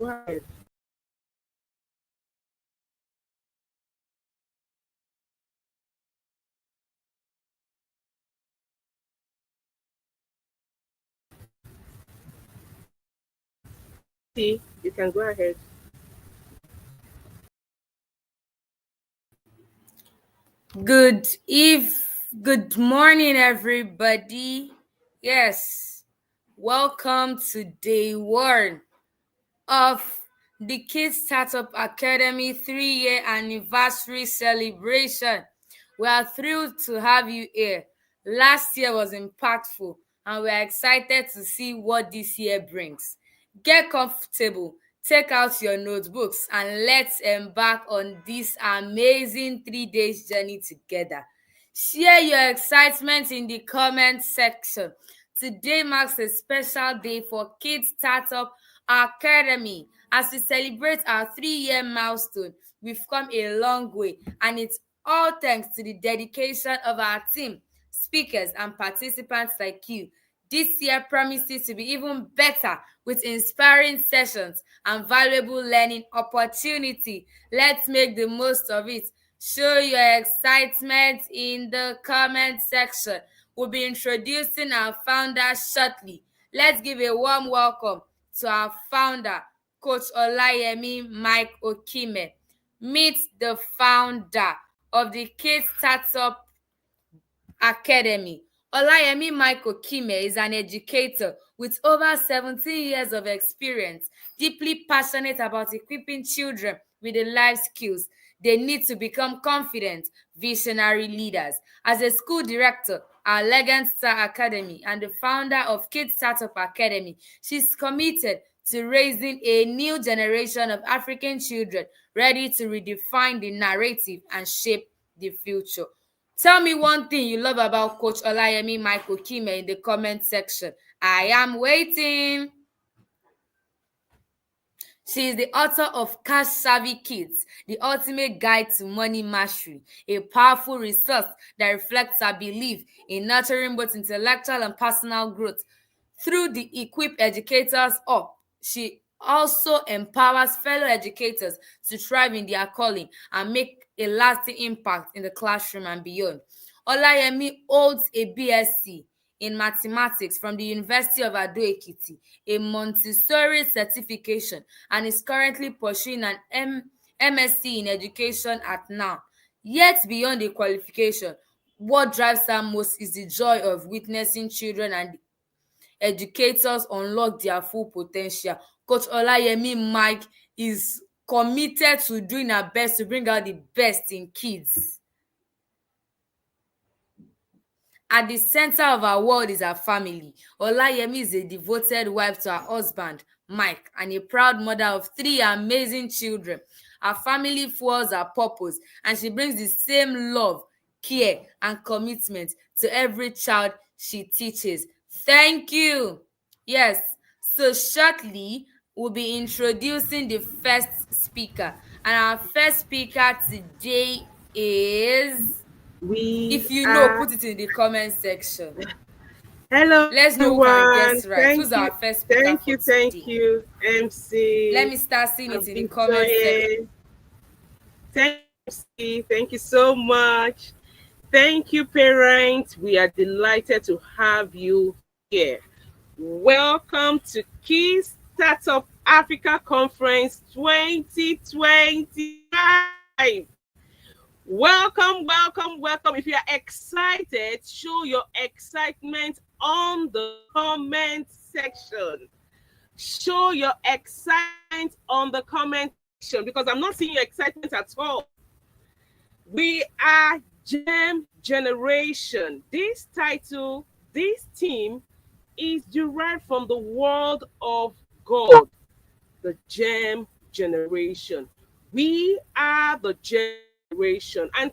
Go ahead. See, you can go ahead. Good eve, good morning, everybody. Yes, welcome to day one of the Kids Startup Academy 3-year anniversary celebration. We are thrilled to have you here. Last year was impactful, and we are excited to see what this year brings. Get comfortable, take out your notebooks, and let's embark on this amazing 3 days journey together. Share your excitement in the comment section. Today marks a special day for Kids Startup Academy. As we celebrate our 3-year milestone, we've come a long way, and it's all thanks to the dedication of our team, speakers, and participants like you. This year promises to be even better with inspiring sessions and valuable learning opportunity. Let's make the most of it. Show your excitement in the comment section. We'll be introducing our founder shortly. Let's give a warm welcome to our founder, Coach Olayemi Mike-Okhimhe. Meet the founder of the Kids Startup Academy. Olayemi Mike-Okhimhe is an educator with over 17 years of experience, deeply passionate about equipping children with the life skills they need to become confident, visionary leaders. As a school director at Legend Star Academy and the founder of Kids Startup Academy, she's committed to raising a new generation of African children ready to redefine the narrative and shape the future. Tell me one thing you love about Coach Olayemi Mike-Okhimhe in the comment section. I am waiting. She is the author of Cash Savvy Kids, the ultimate guide to money mastery, a powerful resource that reflects her belief in nurturing both intellectual and personal growth. Through the Equip Educators Up, she also empowers fellow educators to thrive in their calling and make a lasting impact in the classroom and beyond. Olayemi holds a BSc in mathematics from the University of Ado-Ekiti, a Montessori certification, and is currently pursuing an MSc in education at now. Yet beyond the qualification, what drives her most is the joy of witnessing children and educators unlock their full potential. Coach Olayemi Mike is committed to doing her best to bring out the best in kids. At the center of our world is her family. Olayemi is a devoted wife to her husband, Mike, and a proud mother of 3 amazing children. Her family fuels her purpose, and she brings the same love, care, and commitment to every child she teaches. Thank you. Yes, so shortly, we'll be introducing the first speaker. And our first speaker today is, We if you know, are. put it in the comment section. Hello, Let's know who can everyone. guess right. Who's our first speaker for Thank today? you, Let MC me start seeing it in the comment section. Victoria. Thank you, MC. Thank you so much. Thank you, parents. We are delighted to have you here. Welcome to Key Startup Africa Conference 2025. Welcome, welcome, welcome. If you are excited, show your excitement on the comment section. Show your excitement on the comment section because I'm not seeing your excitement at all. We are Gem Generation. This title, this theme is derived from the word of God, the Gem Generation. We are the generation. And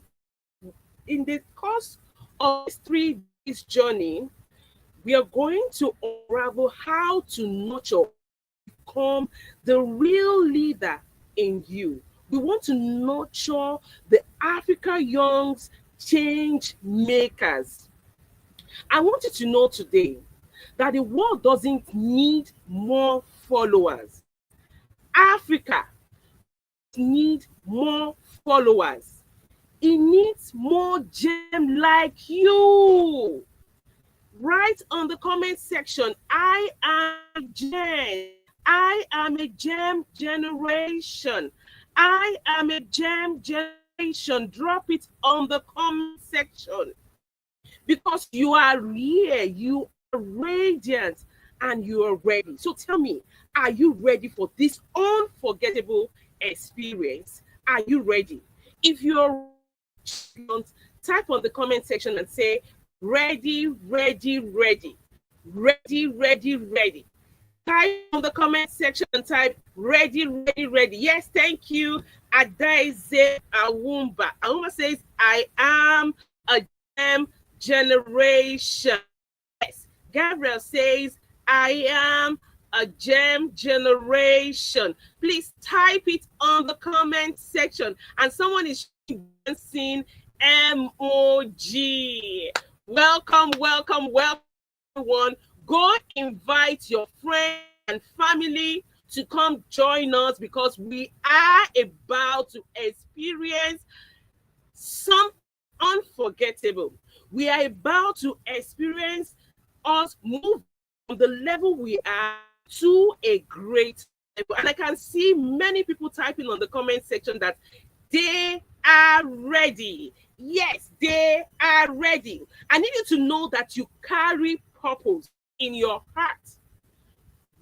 in the course of this 3 days journey, we are going to unravel how to nurture, become the real leader in you. We want to nurture the Africa Young's change makers. I want you to know today that the world doesn't need more followers. Africa need more followers. It needs more gem like you. Write on the comment section, I am a gem. I am a gem generation. I am a gem generation. Drop it on the comment section because you are here, you are radiant, and you are ready. So tell me, are you ready for this unforgettable experience? Are you ready? If you're ready, champions, type on the comment section and say, ready, ready, ready, ready, ready, ready. Type on the comment section and type ready, ready, ready. Yes, thank you. Adaize Awumba. Awumba says, I am a gem generation. Yes. Gabriel says, I am a gem generation. Please type it on the comment section. And someone is dancing emoji. Welcome, welcome, welcome, everyone. Go invite your friends and family to come join us because we are about to experience something unforgettable. We are about to experience us move from the level we are to a great level. And I can see many people typing on the comment section that they are ready. Yes, they are ready. I need you to know that you carry purpose in your heart.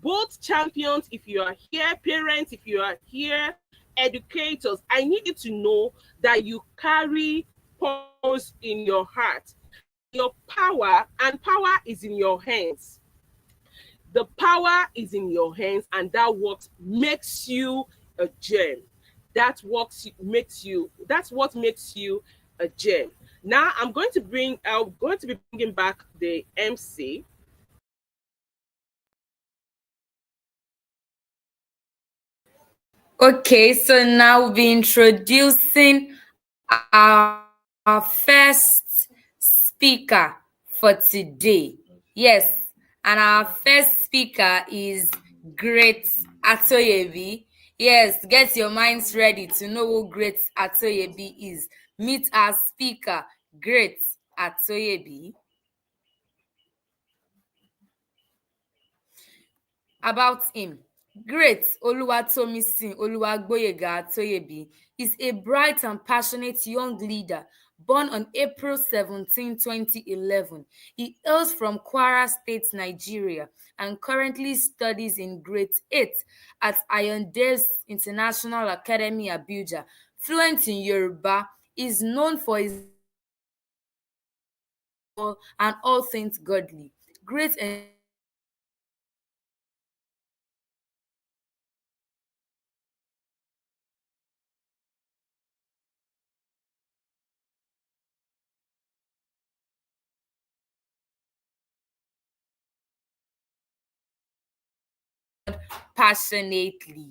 Both champions, if you are here, parents, if you are here, educators, I need you to know that you carry purpose in your heart. Your power, and power is in your hands. The power is in your hands, and that what makes you a gem. That's what makes you a gem. Now I'm going to be bringing back the MC. Okay, so now we'll be introducing our first speaker for today. Yes, and our first speaker is Great Atoyebi. Yes, get your minds ready to know who Great Atoyebi is. Meet our speaker, Great Atoyebi. About him. Great Oluwatomisin Oluwagboyega Atoyebi is a bright and passionate young leader born on April 17, 2011. He hails from Kwara State, Nigeria, and currently studies in grade 8 at Ayondes International Academy, Abuja. Fluent in Yoruba, is known for his and all things godly. Great passionately.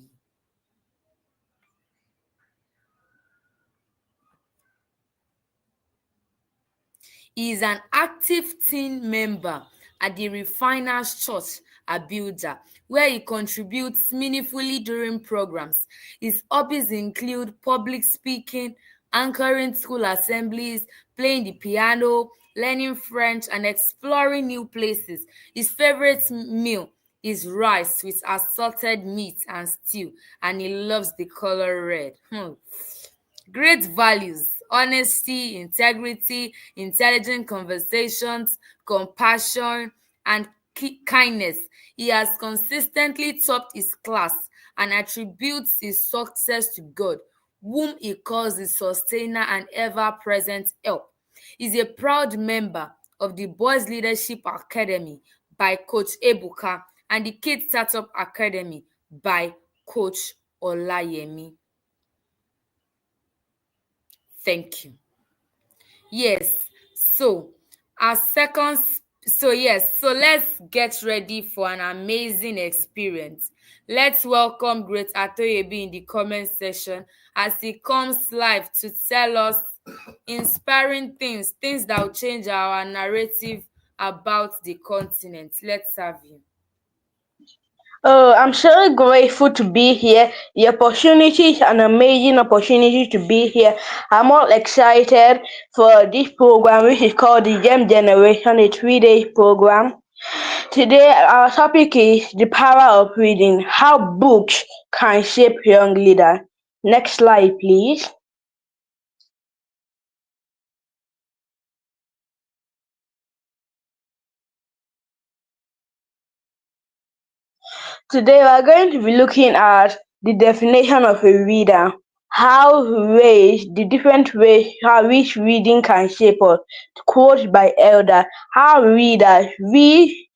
He is an active team member at the Refiners Church, Abuja, where he contributes meaningfully during programs. His hobbies include public speaking, anchoring school assemblies, playing the piano, learning French, and exploring new places. His favorite meal is rice with assorted meat and stew, and he loves the color red. Great values: honesty, integrity, intelligent conversations, compassion, and kindness. He has consistently topped his class and attributes his success to God, whom he calls the sustainer and ever-present help. He is a proud member of the Boys Leadership Academy by Coach Ebuka and the Kids Startup Academy by Coach Olayemi. Thank you. Yes. So our second so let's get ready for an amazing experience. Let's welcome Great Atoyebi in the comment section as he comes live to tell us inspiring things that will change our narrative about the continent. Let's have you. Oh, I'm so grateful to be here. The opportunity is an amazing opportunity to be here. I'm all excited for this program, which is called the Gem Generation, a 3 day program. Today, our topic is the power of reading, how books can shape young leaders. Next slide, please. Today, we are going to be looking at the definition of a reader, the different ways how which reading can shape us. Quote by Elder, how readers, we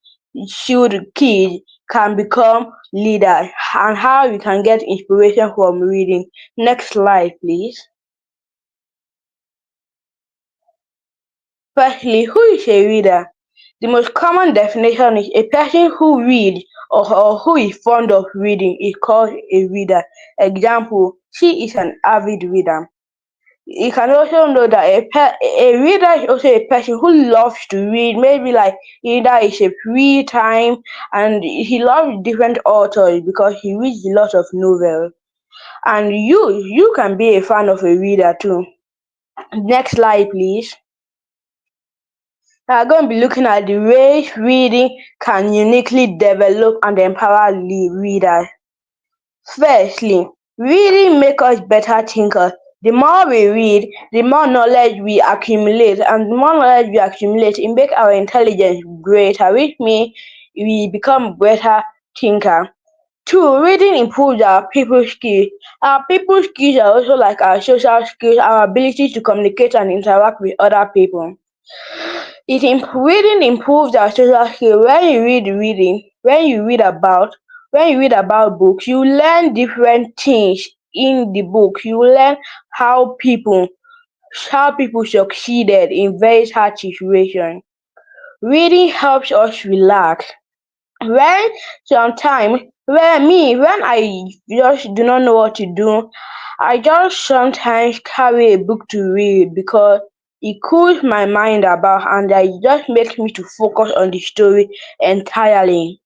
should kids can become leaders, and how we can get inspiration from reading. Next slide, please. Firstly, who is a reader? The most common definition is a person who reads or who is fond of reading is called a reader. Example, she is an avid reader. You can also know that a reader is also a person who loves to read, maybe like either it's a free time and he loves different authors because he reads a lot of novels. And you can be a fan of a reader too. Next slide, please. We are going to be looking at the ways reading can uniquely develop and empower the reader. Firstly, reading makes us better thinkers. The more we read, the more knowledge we accumulate, and the more knowledge we accumulate, it makes our intelligence greater, which means we become better thinker. Two, reading improves our people skills. Our people skills are also like our social skills, our ability to communicate and interact with other people. Reading improves our social skill. When you read about books, you learn different things in the book. You learn how people succeeded in very hard situations. Reading helps us relax. When sometimes when I just do not know what to do, I just sometimes carry a book to read because it cools my mind about and it just makes me to focus on the story entirely.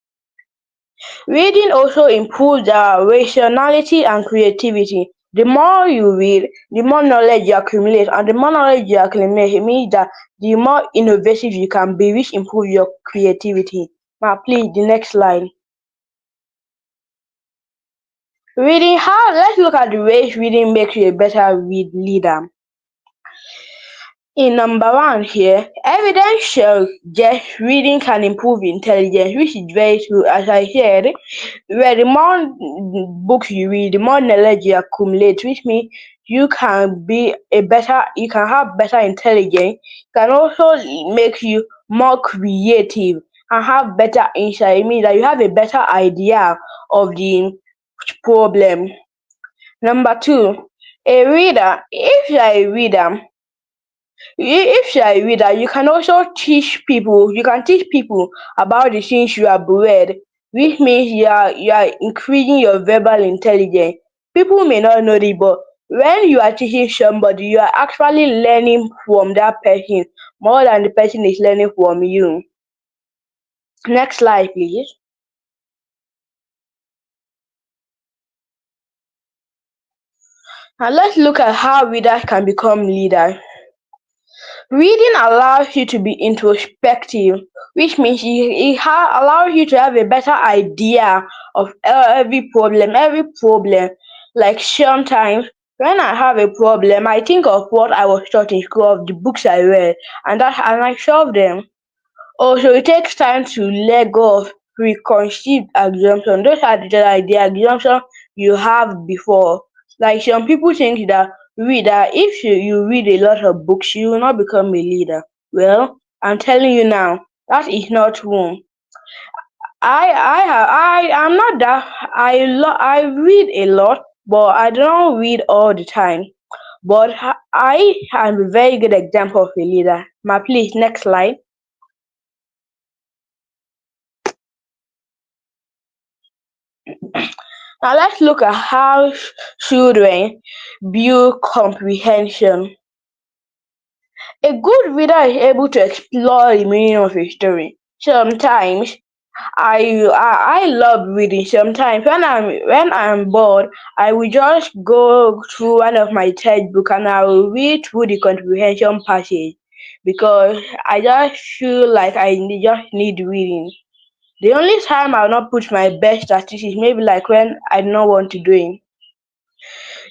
Reading also improves our rationality and creativity. The more you read, the more knowledge you accumulate, and the more knowledge you accumulate, it means that the more innovative you can be, which improves your creativity. Now, please, the next slide. Reading, how let's look at the ways reading makes you a better leader. In number one here, evidence shows just reading can improve intelligence, which is very true. As I said, where the more books you read, the more knowledge you accumulate, which means you can have better intelligence, can also make you more creative and have better insight. It means that you have a better idea of the problem. Number two, a reader. If you're a reader, you can also teach people. You can teach people about the things you have read, which means you are increasing your verbal intelligence. People may not know it, but when you are teaching somebody, you are actually learning from that person more than the person is learning from you. Next slide, please. Now let's look at how readers can become leaders. Reading allows you to be introspective, which means allows you to have a better idea of every problem. Like sometimes when I have a problem, I think of what I was taught in school, of the books I read, and I solve them. Also, it takes time to let go of preconceived assumptions. Those are the assumptions you have before. Like some people think that if you read a lot of books, you will not become a leader. Well, I'm telling you now, that is not true. I'm not that I read a lot, but I don't read all the time. But I am a very good example of a leader. Ma, please, next slide. Now let's look at how children build comprehension. A good reader is able to explore the meaning of a story. Sometimes I love reading. Sometimes when I'm bored, I will just go through one of my textbook and I will read through the comprehension passage because I just feel like just need reading. The only time I'll not put my best statistics maybe like when I don't want to do it.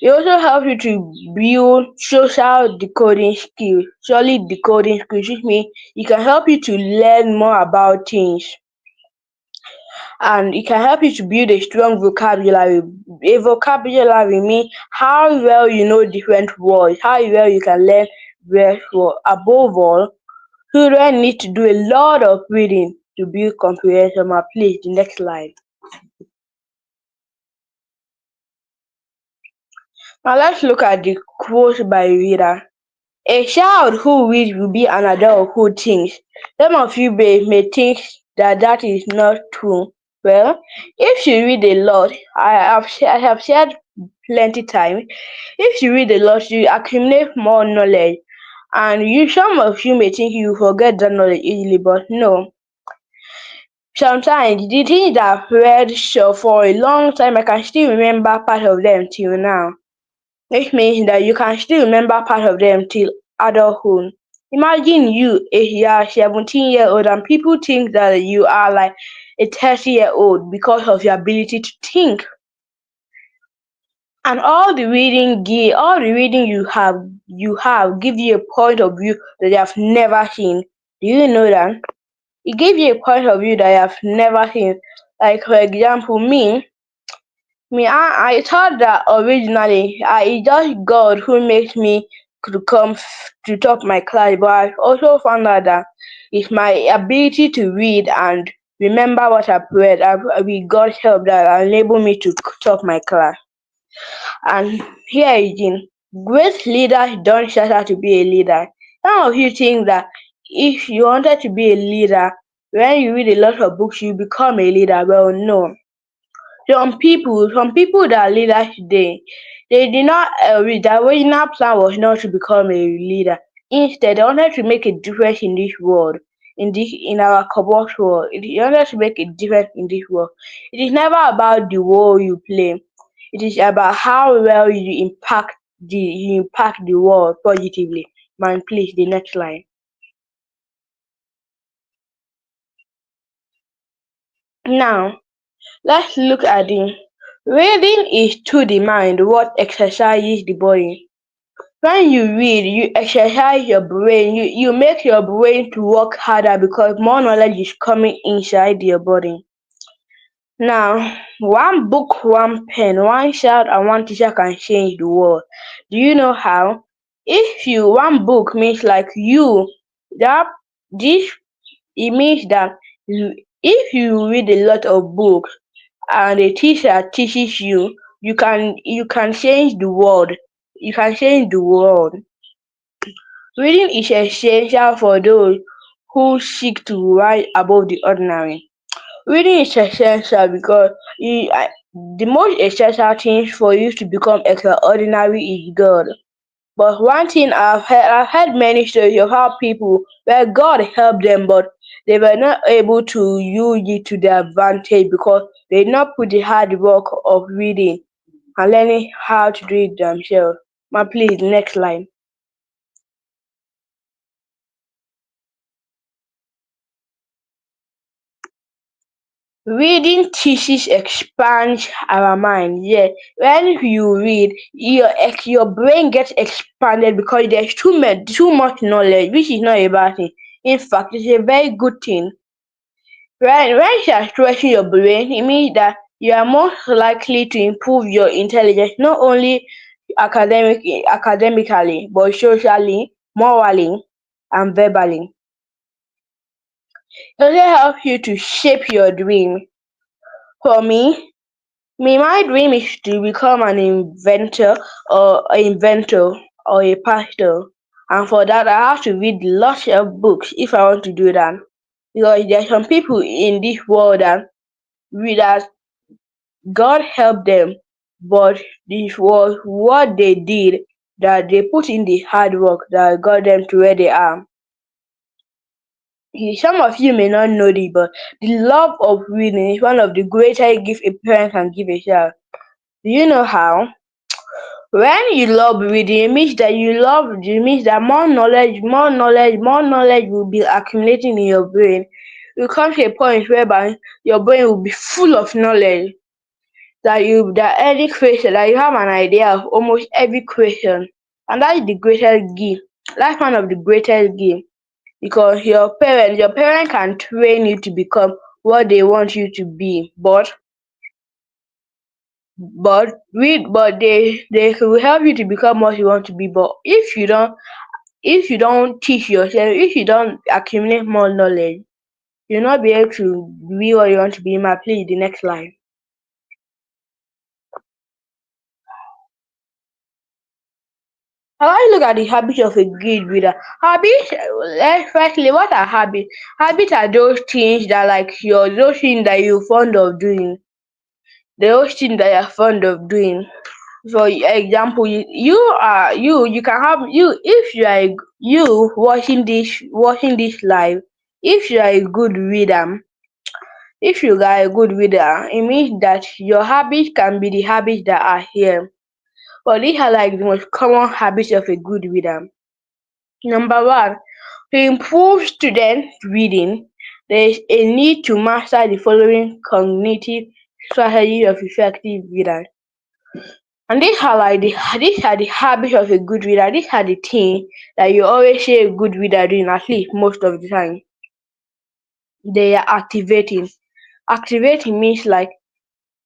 It also helps you to build social decoding skills, solid decoding skills, which means it can help you to learn more about things and it can help you to build a strong vocabulary. A vocabulary means how well you know different words, how well you can learn various words. Above all, children need to do a lot of reading to build comprehension. Please, the next slide. Now let's look at the quote by reader. A child who reads will be an adult who thinks. Some of you may think that that is not true. Well, if you read a lot, I have said plenty times, if you read a lot, you accumulate more knowledge. And some of you may think you forget that knowledge easily, but no. Sometimes the things that I've read sure for a long time, I can still remember part of them till now. Which means that you can still remember part of them till adulthood. Imagine you are 17-year-old and people think that you are like a 30-year-old because of your ability to think. And all the reading you have give you a point of view that you have never seen. Do you know that? It gives you a point of view that you have never seen. Like for example, I thought that originally it's just God who makes me to to top my class, but I also found out that it's my ability to read and remember what I've read. With God's help, that enable me to top my class. And here again, great leaders don't just have to be a leader. Some of you think that if you wanted to be a leader, when you read a lot of books, you become a leader. Well, no. Some people that are leaders today, they did not read. Their original plan was not to become a leader. Instead, they wanted to make a difference in this world, in our corrupt world. They wanted to make a difference in this world. It is never about the role you play. It is about how well you impact the world positively. Man, please, the next line. Now, let's look at the reading is to the mind what exercises the body. When you read, you exercise your brain, you make your brain to work harder because more knowledge is coming inside your body. Now, one book, one pen, one child, and one teacher can change the world. Do you know how? If you one book means like you that this it means that if you read a lot of books and a teacher teaches you, you can change the world. You can change the world. Reading is essential for those who seek to rise above the ordinary. Reading is essential because the most essential thing for you to become extraordinary is God. But one thing I've heard many stories of how people where God helped them, but they were not able to use it to their advantage because they did not put the hard work of reading and learning how to do it themselves. Ma, please, next line. Reading thesis expands our mind. Yeah, when you read, your brain gets expanded because there's too much knowledge, which is not a bad thing. In fact, it's a very good thing. When you are stretching your brain, it means that you are more likely to improve your intelligence, not only academically, but socially, morally, and verbally. It also helps you to shape your dream. For me, my dream is to become an inventor or a pastor. And for that, I have to read lots of books if I want to do that. Because there are some people in this world that read that God helped them, but this was what they did, that they put in the hard work that got them to where they are. Some of you may not know this, but the love of reading is one of the greatest gifts a parent can give a child. Do you know how? When you love reading, it means that more knowledge will be accumulating in your brain. You come to a point whereby your brain will be full of knowledge that any question that you have an idea of almost every question. And that is the greatest gift. That's one of the greatest gifts because your parent can train you to become what they want you to be, but they will help you to become what you want to be. But if you don't teach yourself, if you don't accumulate more knowledge, you'll not be able to be what you want to be. My please, the next line. How I look at the habits of a good reader. Habits, firstly, what are habits? Habits are those things that those things that you're fond of doing. Those things that you're fond of doing. For example, you can have you if you are you watching this live. If you are a good reader, if you are a good reader, it means that your habits can be the habits that are here. But these are like the most common habits of a good reader. Number one, to improve student reading, there is a need to master the following cognitive strategies of effective readers. And these are the habits of a good reader. These are the things that you always see a good reader doing, at least most of the time. They are activating. Activating means like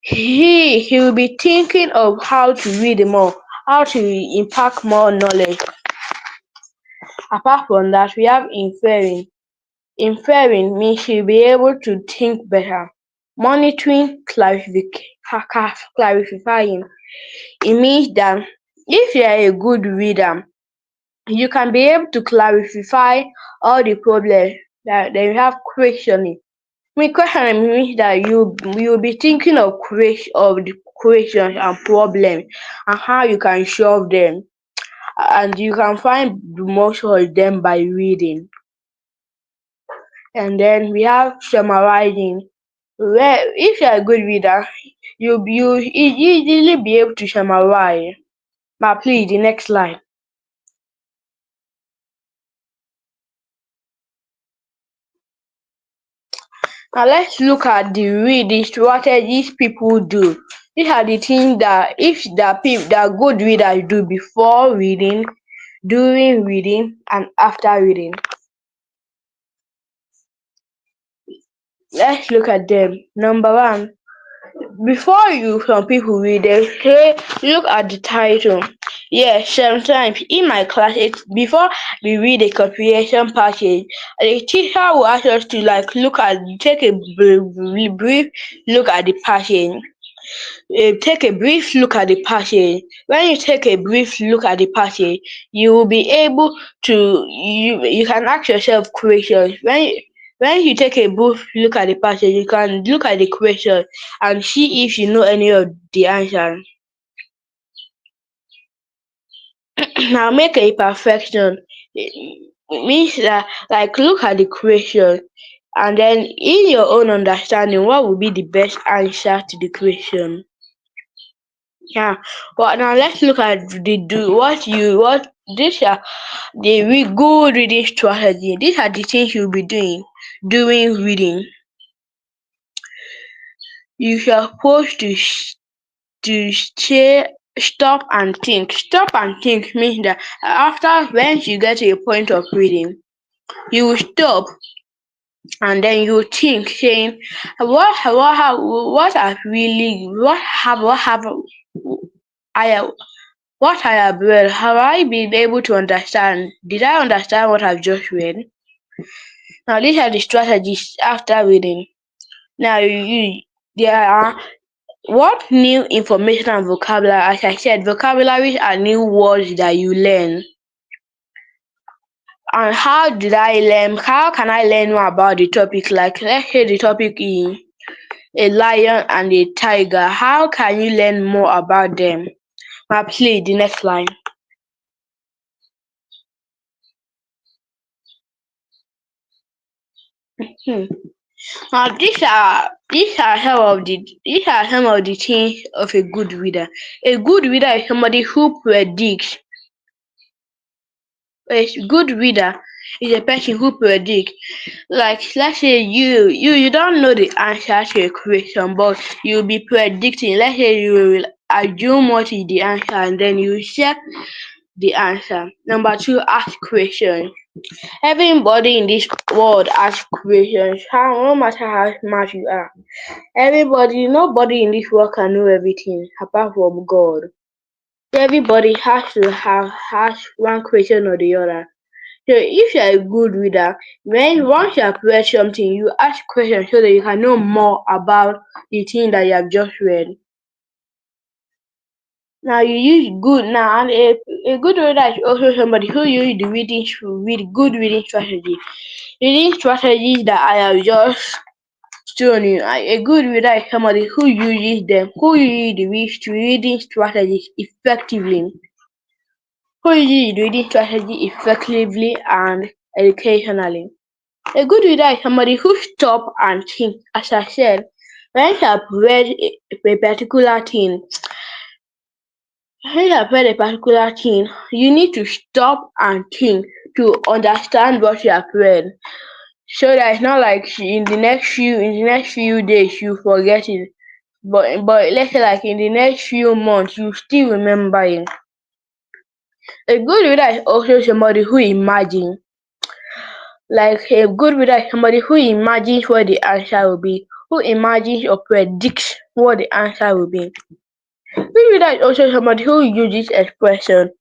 he will be thinking of how to read more, how to impact more knowledge. Apart from that, we have inferring. Inferring means he'll be able to think better. Monitoring, clarifying. It means that if you are a good reader, you can be able to clarify all the problems that they have questioning. Questioning means that you'll be thinking of the questions and problems and how you can solve them, and you can find most of them by reading. And then we have summarizing, where if you're a good reader, you easily be able to summarize. But please, the next slide. Now let's look at the strategies people do. These are the things that if the people that good readers do before reading, during reading, and after reading. Let's look at them. Number one, before you some people read, they say look at the title. Yes, sometimes in my class, before we read a comprehension passage, the teacher will ask us to take a brief look at the passage. Take a brief look at the passage. When you take a brief look at the passage, you will be able to you can ask yourself questions. When you take a brief look at the passage, you can look at the question and see if you know any of the answers. Now make a perfection. It means that look at the question and then in your own understanding, what would be the best answer to the question? Yeah. But now let's look at the do what these are good reading strategy. These are the things you'll be doing during reading. You are supposed to stop and think. Stop and think means that after when you get to a point of reading, you will stop and then you think saying what have I what I have read, have I been able to understand? Did I understand what I've just read? Now these are the strategies after reading. Now there are what new information and vocabulary. As I said, vocabularies are new words that you learn. And how did I learn? How can I learn more about the topic? Like let's say the topic is a lion and a tiger. How can you learn more about them? Now please, the next line. Hmm. Now these are some of the things of a good reader. A good reader is somebody who predicts. A good reader is a person who predicts. Like let's say you don't know the answer to a question, but you'll be predicting. Let's say you will assume what is the answer and then you check the answer. Number two, ask questions. Everybody in this world asks questions. How no matter how smart you are. Nobody in this world can know everything apart from God. Everybody has to have ask one question or the other. So if you're a good reader, when once you have read something, you ask questions so that you can know more about the thing that you have just read. Now you use good now and a good reader is also somebody who uses the read good reading strategy. Reading strategies that I have just shown you. A good reader is somebody who uses the reading strategies effectively. Who uses the reading strategy effectively and educationally. A good reader is somebody who stop and think. As I said, when you have read a particular thing, when you have read a particular thing, you need to stop and think to understand what you have read. So that it's not like in the next few days you forget it. But let's say like in the next few months you still remember it. A good reader is also somebody who imagines. Like a good reader is somebody who imagines what the answer will be, who imagines or predicts what the answer will be. Good reader is also somebody who uses expression.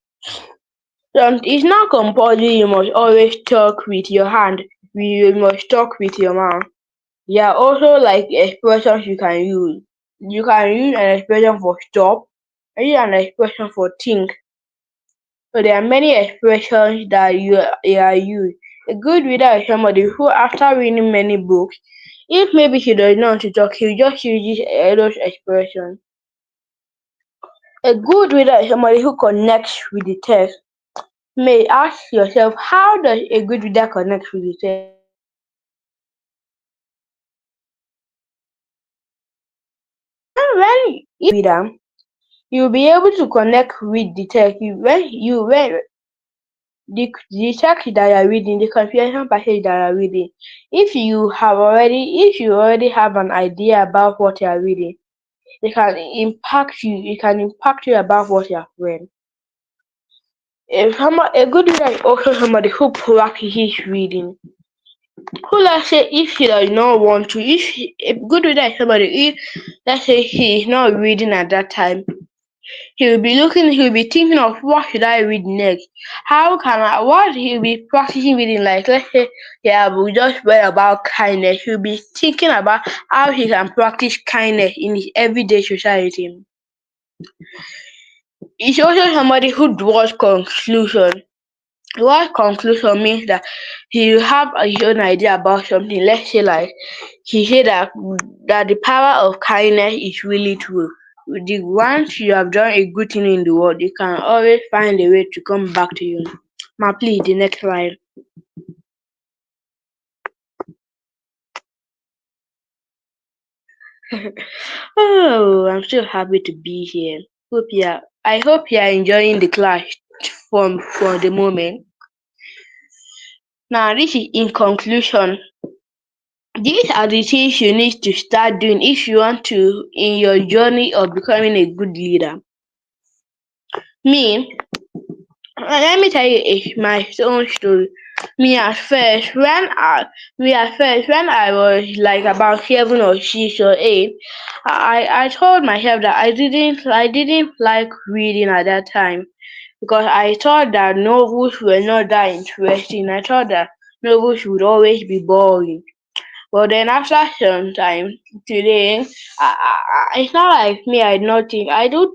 It's not compulsory you must always talk with your hand. You must talk with your mouth. There are also like expressions you can use. You can use an expression for stop, and use an expression for think. So there are many expressions that you are used. A good reader is somebody who, after reading many books, if maybe he does not want to talk, he just uses those expressions. A good reader is somebody who connects with the text. You may ask yourself, how does a good reader connect with the text? When if reader, you'll be able to connect with the text. When the text that you're reading, the comprehension passage that you're reading, if you already have an idea about what you're reading, it can impact you about what you have read. A good reader is also somebody who practices reading. Who, let's say, if he does not want to, a good reader is somebody, if let's say he is not reading at that time, he'll be thinking of what should I read next? How can I what he'll be practicing reading, like let's say we just read about kindness. He'll be thinking about how he can practice kindness in his everyday society. He's also somebody who draws conclusion. What conclusion means that he will have his own idea about something. Let's say like he said that the power of kindness is really true. Once you have done a good thing in the world, you can always find a way to come back to you. Ma, please, the next slide. Oh, I'm so happy to be here. I hope you are enjoying the class from the moment. Now, this is in conclusion. These are the things you need to start doing if you want to in your journey of becoming a good leader. Me, let me tell you my own story. Me at first, when I was like about 7 or 6 or 8, I told myself that I didn't like reading at that time because I thought that novels were not that interesting. I thought that novels would always be boring. But then after some time today, it's not like me. I don't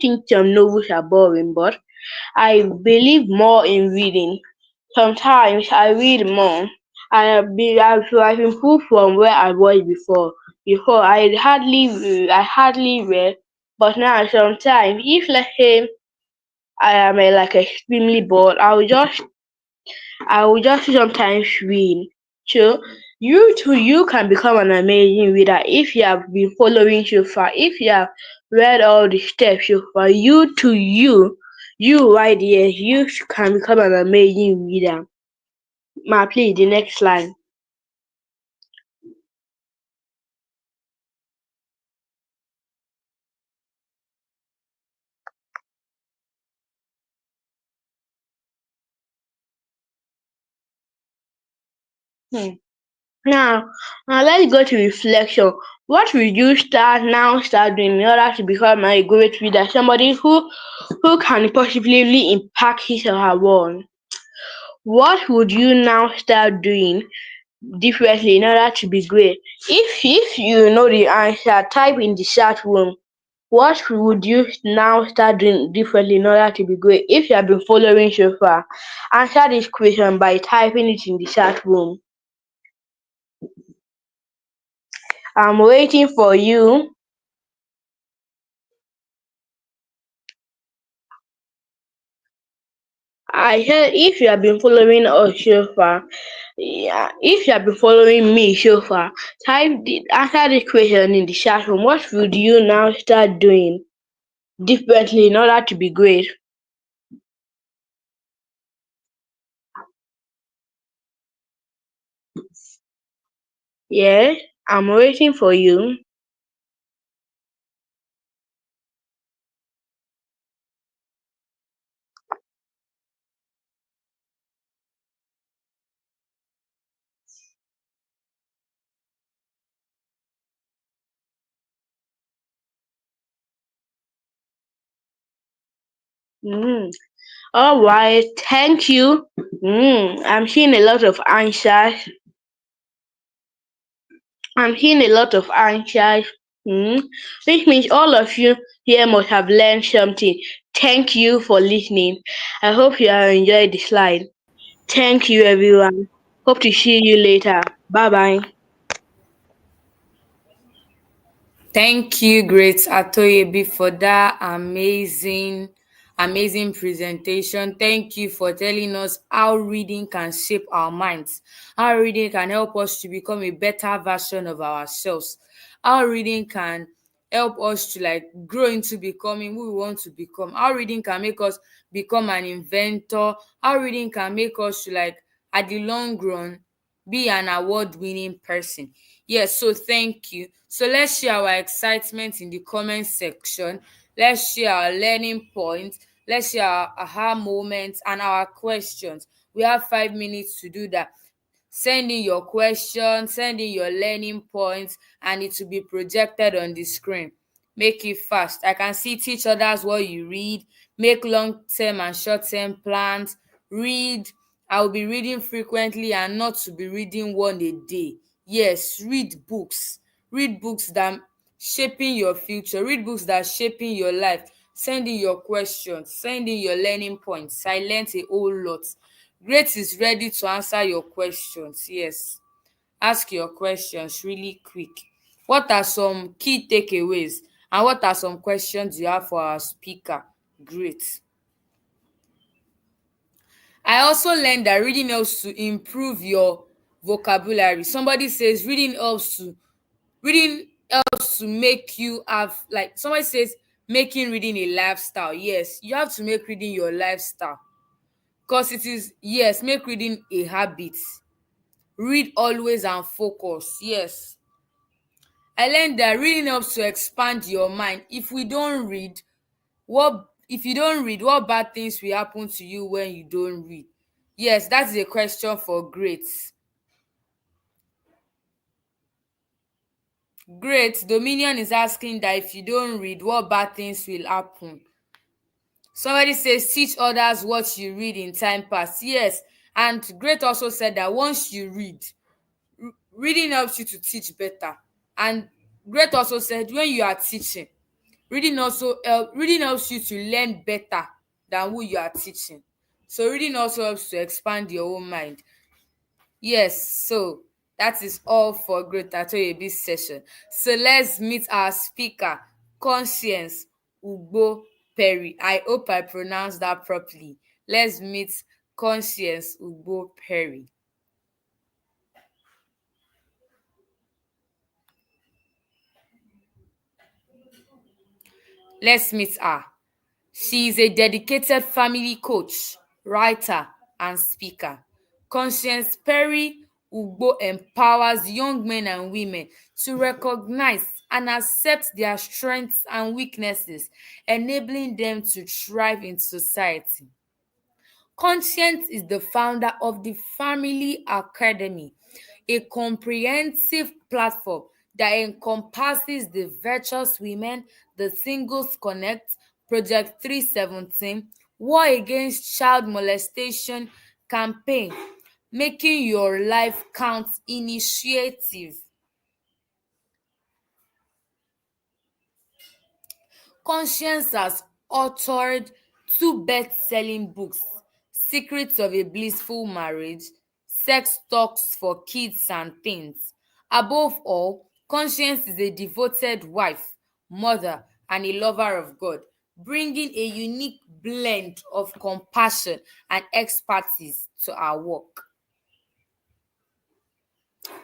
think some novels are boring, but I believe more in reading. Sometimes I read more. I've improved from where I was before. Before I hardly read, but now sometimes if let's say I am like extremely bored, I will just sometimes read. So You too, you can become an amazing reader if you have been following so far. If you have read all the steps so far, you too, you right here, you can become an amazing reader. Ma, please, the next line. Hmm. Now, now let's go to reflection. What will you start doing in order to become a great reader? Somebody who can positively impact his or her world. What would you now start doing differently in order to be great? If you know the answer, type in the chat room. What would you now start doing differently in order to be great? If you have been following so far, answer this question by typing it in the chat room. I'm waiting for you. I said if you have been following us so far, yeah, if you have been following me so far, answer the question in the chat room. What would you now start doing differently in order to be great? Yeah, I'm waiting for you. Mm. All right, thank you. I'm seeing a lot of answers. I'm seeing a lot of answers. Which means all of you here must have learned something. Thank you for listening. I hope you have enjoyed the slide. Thank you, everyone. Hope to see you later. Bye bye. Thank you, great Atoyebi, for that amazing presentation. Thank you for telling us how reading can shape our minds, how reading can help us to become a better version of ourselves, how reading can help us to like grow into becoming who we want to become, how reading can make us become an inventor, how reading can make us to like at the long run be an award-winning person. Yes, so thank you. So let's share our excitement in the comment section. Let's share our learning points. Let's share our aha moments and our questions. We have 5 minutes to do that. Send in your questions, send in your learning points, and it will be projected on the screen. Make it fast. I can see teach others what you read, make long-term and short-term plans, read. I will be reading frequently and not to be reading one a day. Yes, read books. Read books that shaping your future. Read books that shaping your life. Send in your questions. Send in your learning points. I learnt a whole lot. Great is ready to answer your questions. Yes. Ask your questions really quick. What are some key takeaways and what are some questions you have for our speaker? Great. I also learned that reading helps to improve your vocabulary. Somebody says reading helps to make you have like somebody says making reading a lifestyle. Yes, you have to make reading your lifestyle because it is yes, make reading a habit. Read always and focus. Yes. I learned that reading helps to expand your mind. If you don't read, what bad things will happen to you when you don't read? Yes, that is a question for grades. Great Dominion is asking that if you don't read, what bad things will happen? Somebody says teach others what you read in time past. Yes, and Great also said that once you read, reading helps you to teach better. And Great also said when you are teaching, reading helps you to learn better than who you are teaching. So reading also helps to expand your own mind. Yes, so that is all for Great Atoyebi's session. So let's meet our speaker, Conscience Ugbo Perry. I hope I pronounced that properly. Let's meet Conscience Ugbo Perry. Let's meet her. She is a dedicated family coach, writer, and speaker. Conscience Perry Ugbo empowers young men and women to recognize and accept their strengths and weaknesses, enabling them to thrive in society. Conscience is the founder of the Family Academy, a comprehensive platform that encompasses the Virtuous Women, the Singles Connect, Project 317, War Against Child Molestation campaign, Making Your Life Count initiative. Conscience has authored two best-selling books: Secrets of a Blissful Marriage, Sex Talks for Kids and Teens. Above all, Conscience is a devoted wife, mother, and a lover of God, bringing a unique blend of compassion and expertise to our work.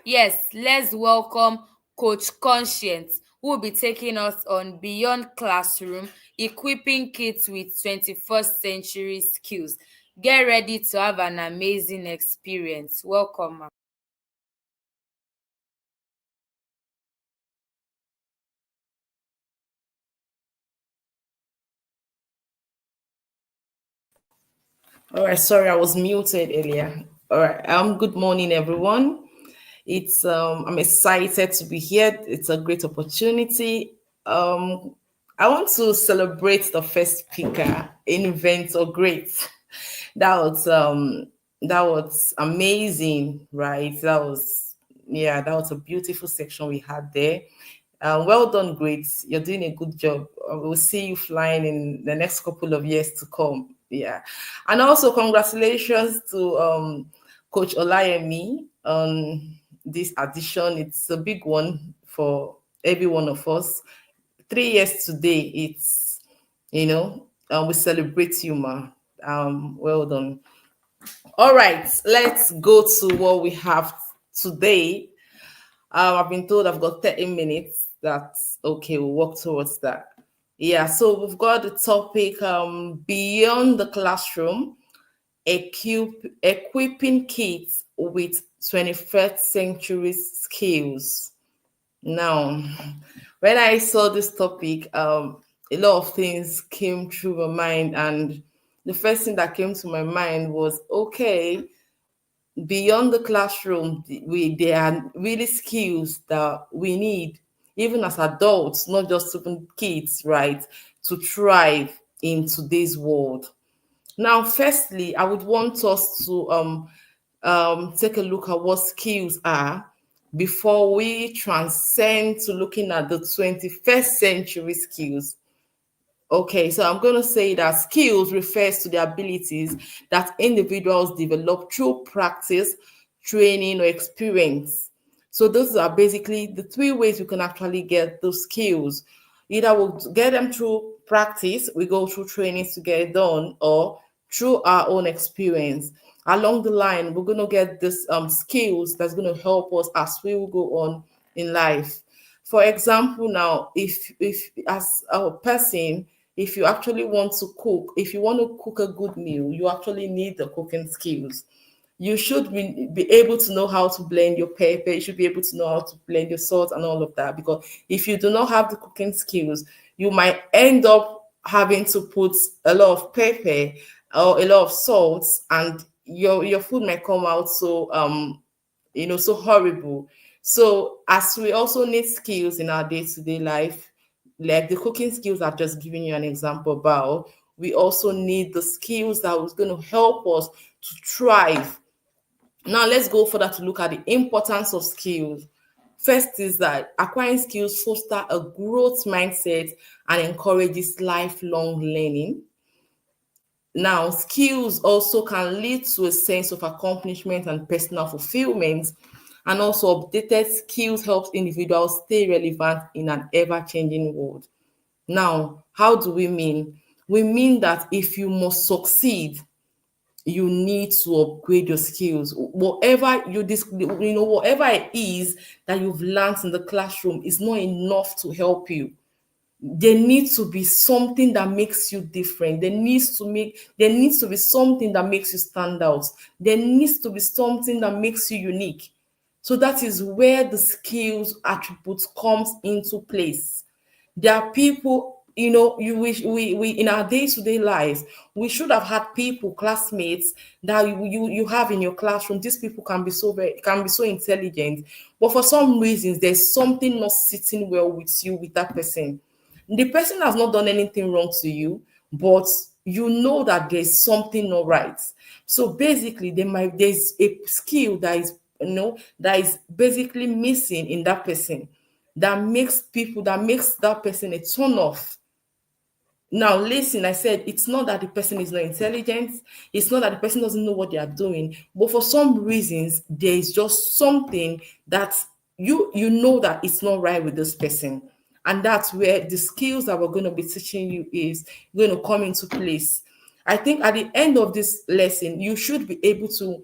Yes, let's welcome Coach Conscience, who will be taking us on Beyond Classroom, equipping kids with 21st century skills. Get ready to have an amazing experience. Welcome, ma'am. All right, sorry, I was muted earlier. All right, good morning, everyone. I'm excited to be here. It's a great opportunity. I want to celebrate the first speaker, Inventor Great. That was that was amazing, right? That was a beautiful section we had there. Well done, great. You're doing a good job. We'll see you flying in the next couple of years to come. Yeah. And also, congratulations to Coach Olayemi on this addition. It's a big one for every one of us. 3 years today, we celebrate you, ma. Well done. All right, let's go to what we have today. I've been told I've got 30 minutes. That's okay. We'll work towards that. Yeah, so we've got the topic beyond the classroom, equipping kids with 21st century skills. Now, when I saw this topic, a lot of things came through my mind, and the first thing that came to my mind was, okay, beyond the classroom, there are really skills that we need, even as adults, not just even kids, right, to thrive in today's world. Now, firstly, I would want us to take a look at what skills are before we transcend to looking at the 21st century skills. Okay, so I'm going to say that skills refers to the abilities that individuals develop through practice, training, or experience. So those are basically the three ways we can actually get those skills. Either we'll get them through practice, we go through trainings to get it done, or through our own experience. Along the line, we're going to get this skills that's going to help us as we will go on in life. For example, now, if as a person, if you actually want to cook, if you want to cook a good meal, you actually need the cooking skills. You should be able to know how to blend your pepper. You should be able to know how to blend your salt and all of that. Because if you do not have the cooking skills, you might end up having to put a lot of pepper or a lot of salt, and your food might come out so horrible. So as we also need skills in our day-to-day life, like the cooking skills I've just given you an example about, we also need the skills that was going to help us to thrive. Now let's go further to look at the importance of skills. First is that acquiring skills foster a growth mindset and encourages lifelong learning. Now, skills also can lead to a sense of accomplishment and personal fulfillment, and also updated skills helps individuals stay relevant in an ever-changing world. Now, how do we mean? We mean that if you must succeed, you need to upgrade your skills. Whatever it is that you've learned in the classroom is not enough to help you. there needs to be something that makes you different. There needs to be something that makes you stand out. There needs to be something that makes you unique. So that is where the skills attributes comes into place. There are people, you wish we in our day-to-day lives, we should have had people, classmates that you have in your classroom. These people can be so intelligent, but for some reasons there's something not sitting well with you with that person. The person has not done anything wrong to you, but you know that there's something not right. So basically, there's a skill that is basically missing in that person, that makes that person a turn off. Now, listen, I said it's not that the person is not intelligent, it's not that the person doesn't know what they are doing, but for some reasons, there is just something that you know that it's not right with this person. And that's where the skills that we're going to be teaching you is going to come into place. I think at the end of this lesson, you should be able to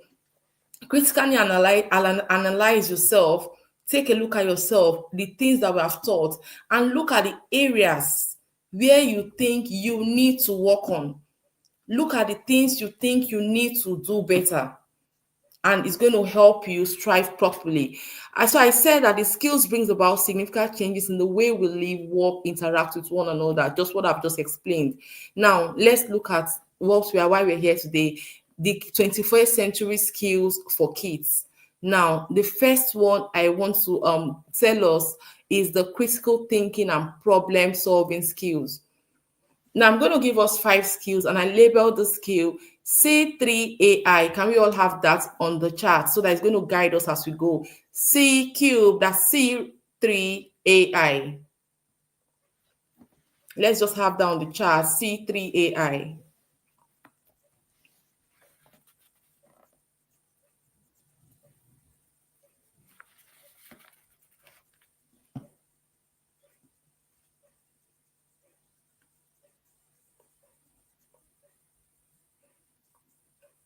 critically analyze yourself, take a look at yourself, the things that we have taught, and look at the areas where you think you need to work on. Look at the things you think you need to do better, and it's going to help you strive properly. And so I said that the skills brings about significant changes in the way we live, work, interact with one another, just what I've just explained. Now, let's look at why we're here today, the 21st century skills for kids. Now, the first one I want to tell us is the critical thinking and problem solving skills. Now I'm going to give us 5 skills, and I label the skill C3AI. Can we all have that on the chart so that it's going to guide us as we go? C cube, that's C3AI. Let's just have that on the chart, C3AI.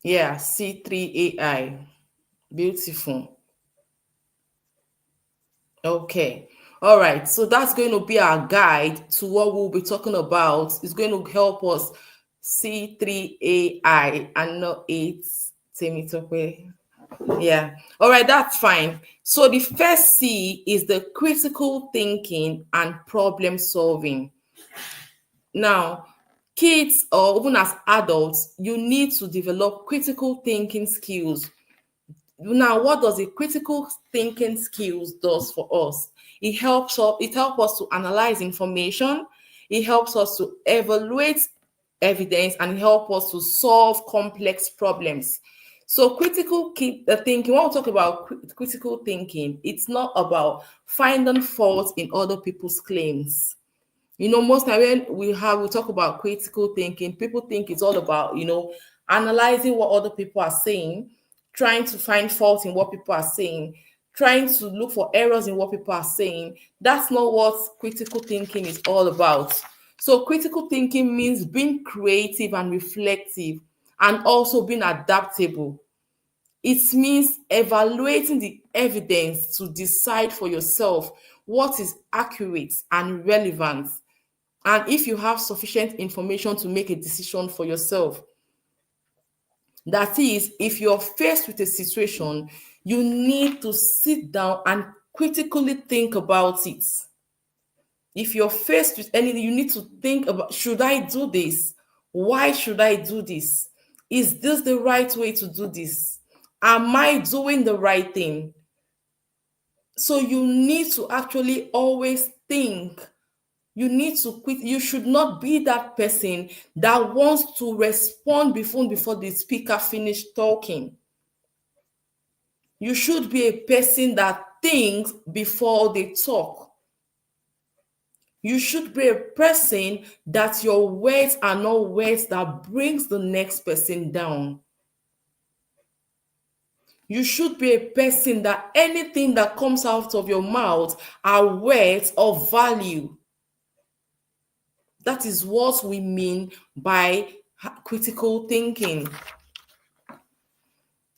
Yeah, C3AI. Beautiful. Okay. All right. So that's going to be our guide to what we'll be talking about. It's going to help us C3AI and not 8 Temitope. Yeah. All right. That's fine. So the first C is the critical thinking and problem solving. Now, kids or even as adults, you need to develop critical thinking skills. Now, what does a critical thinking skills does for us? It helps us to analyze information. It helps us to evaluate evidence, and help us to solve complex problems. So critical thinking, when we talk about critical thinking, it's not about finding fault in other people's claims. Most time when we talk about critical thinking, people think it's all about, analyzing what other people are saying, trying to find fault in what people are saying, trying to look for errors in what people are saying. That's not what critical thinking is all about. So critical thinking means being creative and reflective, and also being adaptable. It means evaluating the evidence to decide for yourself what is accurate and relevant, and if you have sufficient information to make a decision for yourself. That is, if you're faced with a situation, you need to sit down and critically think about it. If you're faced with anything, you need to think about, should I do this? Why should I do this? Is this the right way to do this? Am I doing the right thing? So you need to actually always think. You need to quit. You should not be that person that wants to respond before the speaker finished talking. You should be a person that thinks before they talk. You should be a person that your words are not words that brings the next person down. You should be a person that anything that comes out of your mouth are words of value. That is what we mean by critical thinking.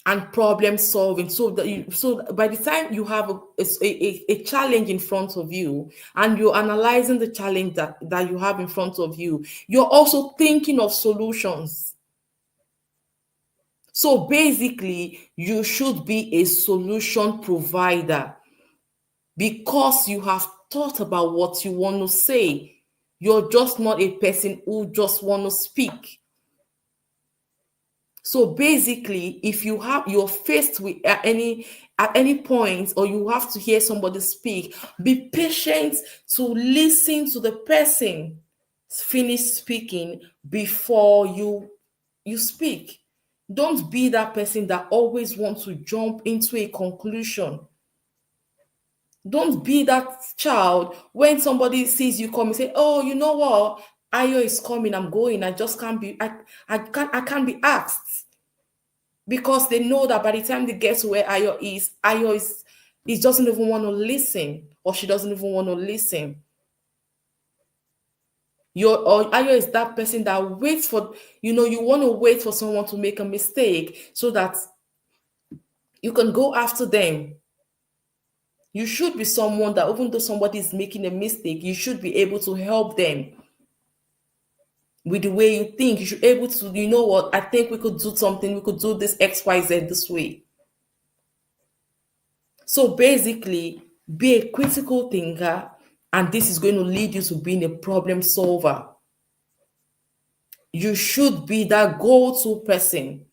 and problem solving, so that so by the time you have a challenge in front of you and you're analyzing the challenge that you have in front of you, you're also thinking of solutions. So basically, you should be a solution provider because you have thought about what you want to say. You're just not a person who just want to speak. So basically, if you're faced with at any point, or you have to hear somebody speak, be patient to listen to the person finish speaking before you speak. Don't be that person that always wants to jump into a conclusion. Don't be that child when somebody sees you coming, say, "Oh, you know what? Ayo is coming. I'm going. I just can't be. I can't be asked." Because they know that by the time they get to where Ayo is doesn't even want to listen, or she doesn't even want to listen. Or Ayo is that person that waits for, you want to wait for someone to make a mistake so that you can go after them. You should be someone that even though somebody is making a mistake, you should be able to help them with the way you think. You should be able to, you know what, I think we could do something, we could do this XYZ this way. So basically, be a critical thinker, and this is going to lead you to being a problem solver. You should be that go-to person.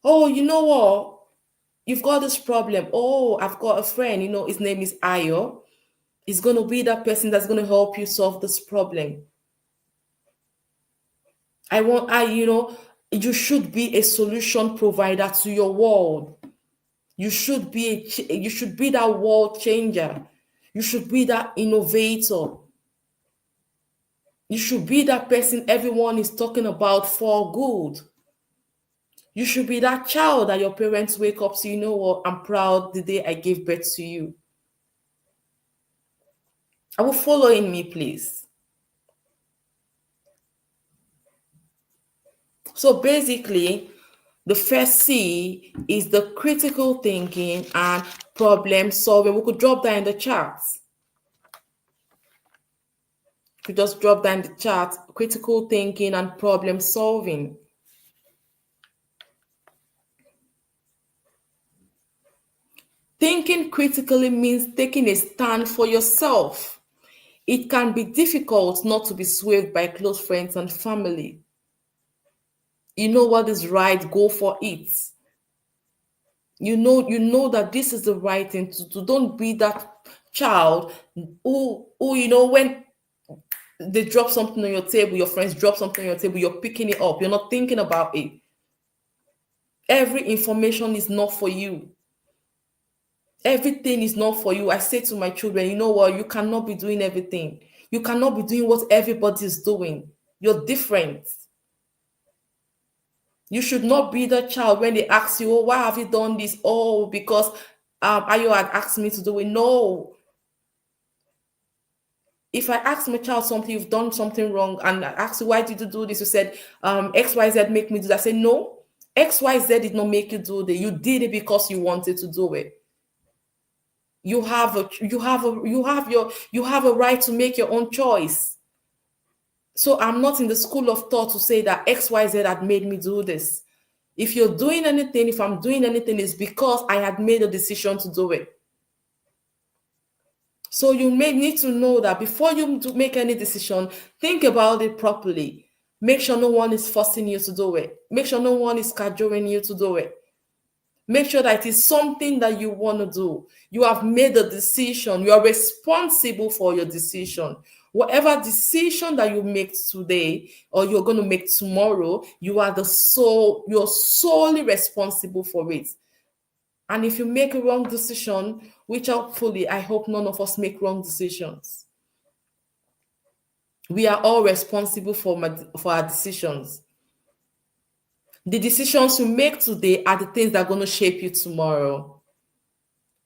Oh, you know what? You've got this problem. Oh, I've got a friend, his name is Ayo. He's going to be that person that's going to help you solve this problem. You should be a solution provider to your world. You should be that world changer. You should be that innovator. You should be that person everyone is talking about for good. You should be that child that your parents wake up to, you know what, I'm proud the day I gave birth to you. Are you following me, please? So basically, the first C is the critical thinking and problem solving. We could drop that in the chat. You just drop that in the chat. Critical thinking and problem solving. Thinking critically means taking a stand for yourself. It can be difficult not to be swayed by close friends and family. You know what is right, go for it. You know that this is the right thing to do. Don't be that child who when they drop something on your table, your friends drop something on your table, you're picking it up. You're not thinking about it. Every information is not for you. Everything is not for you. I say to my children, you know what? You cannot be doing everything. You cannot be doing what everybody is doing. You're different. You should not be the child when they ask you, "Oh, why have you done this?" "Oh, because Ayo had asked me to do it." No. If I ask my child something, you've done something wrong, and I ask you, "Why did you do this?" You said, XYZ make me do that. I say, no, XYZ did not make you do that. You did it because you wanted to do it. You have a right to make your own choice. So I'm not in the school of thought to say that XYZ had made me do this. If I'm doing anything, it's because I had made a decision to do it. So you may need to know that before you make any decision, think about it properly. Make sure no one is forcing you to do it. Make sure no one is cajoling you to do it. Make sure that it is something that you want to do. You have made a decision. You are responsible for your decision. Whatever decision that you make today or you're going to make tomorrow, you're solely responsible for it. And if you make a wrong decision, which hopefully I hope none of us make wrong decisions. We are all responsible for our decisions. The decisions you make today are the things that are going to shape you tomorrow.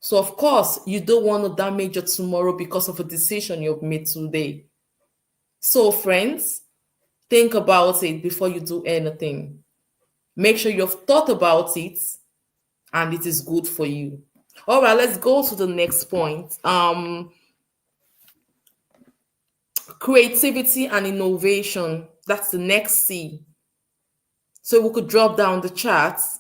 So of course, you don't want to damage your tomorrow because of a decision you've made today. So friends, think about it before you do anything. Make sure you've thought about it and it is good for you. All right, let's go to the next point. Creativity and innovation. That's the next C. So we could drop down the charts,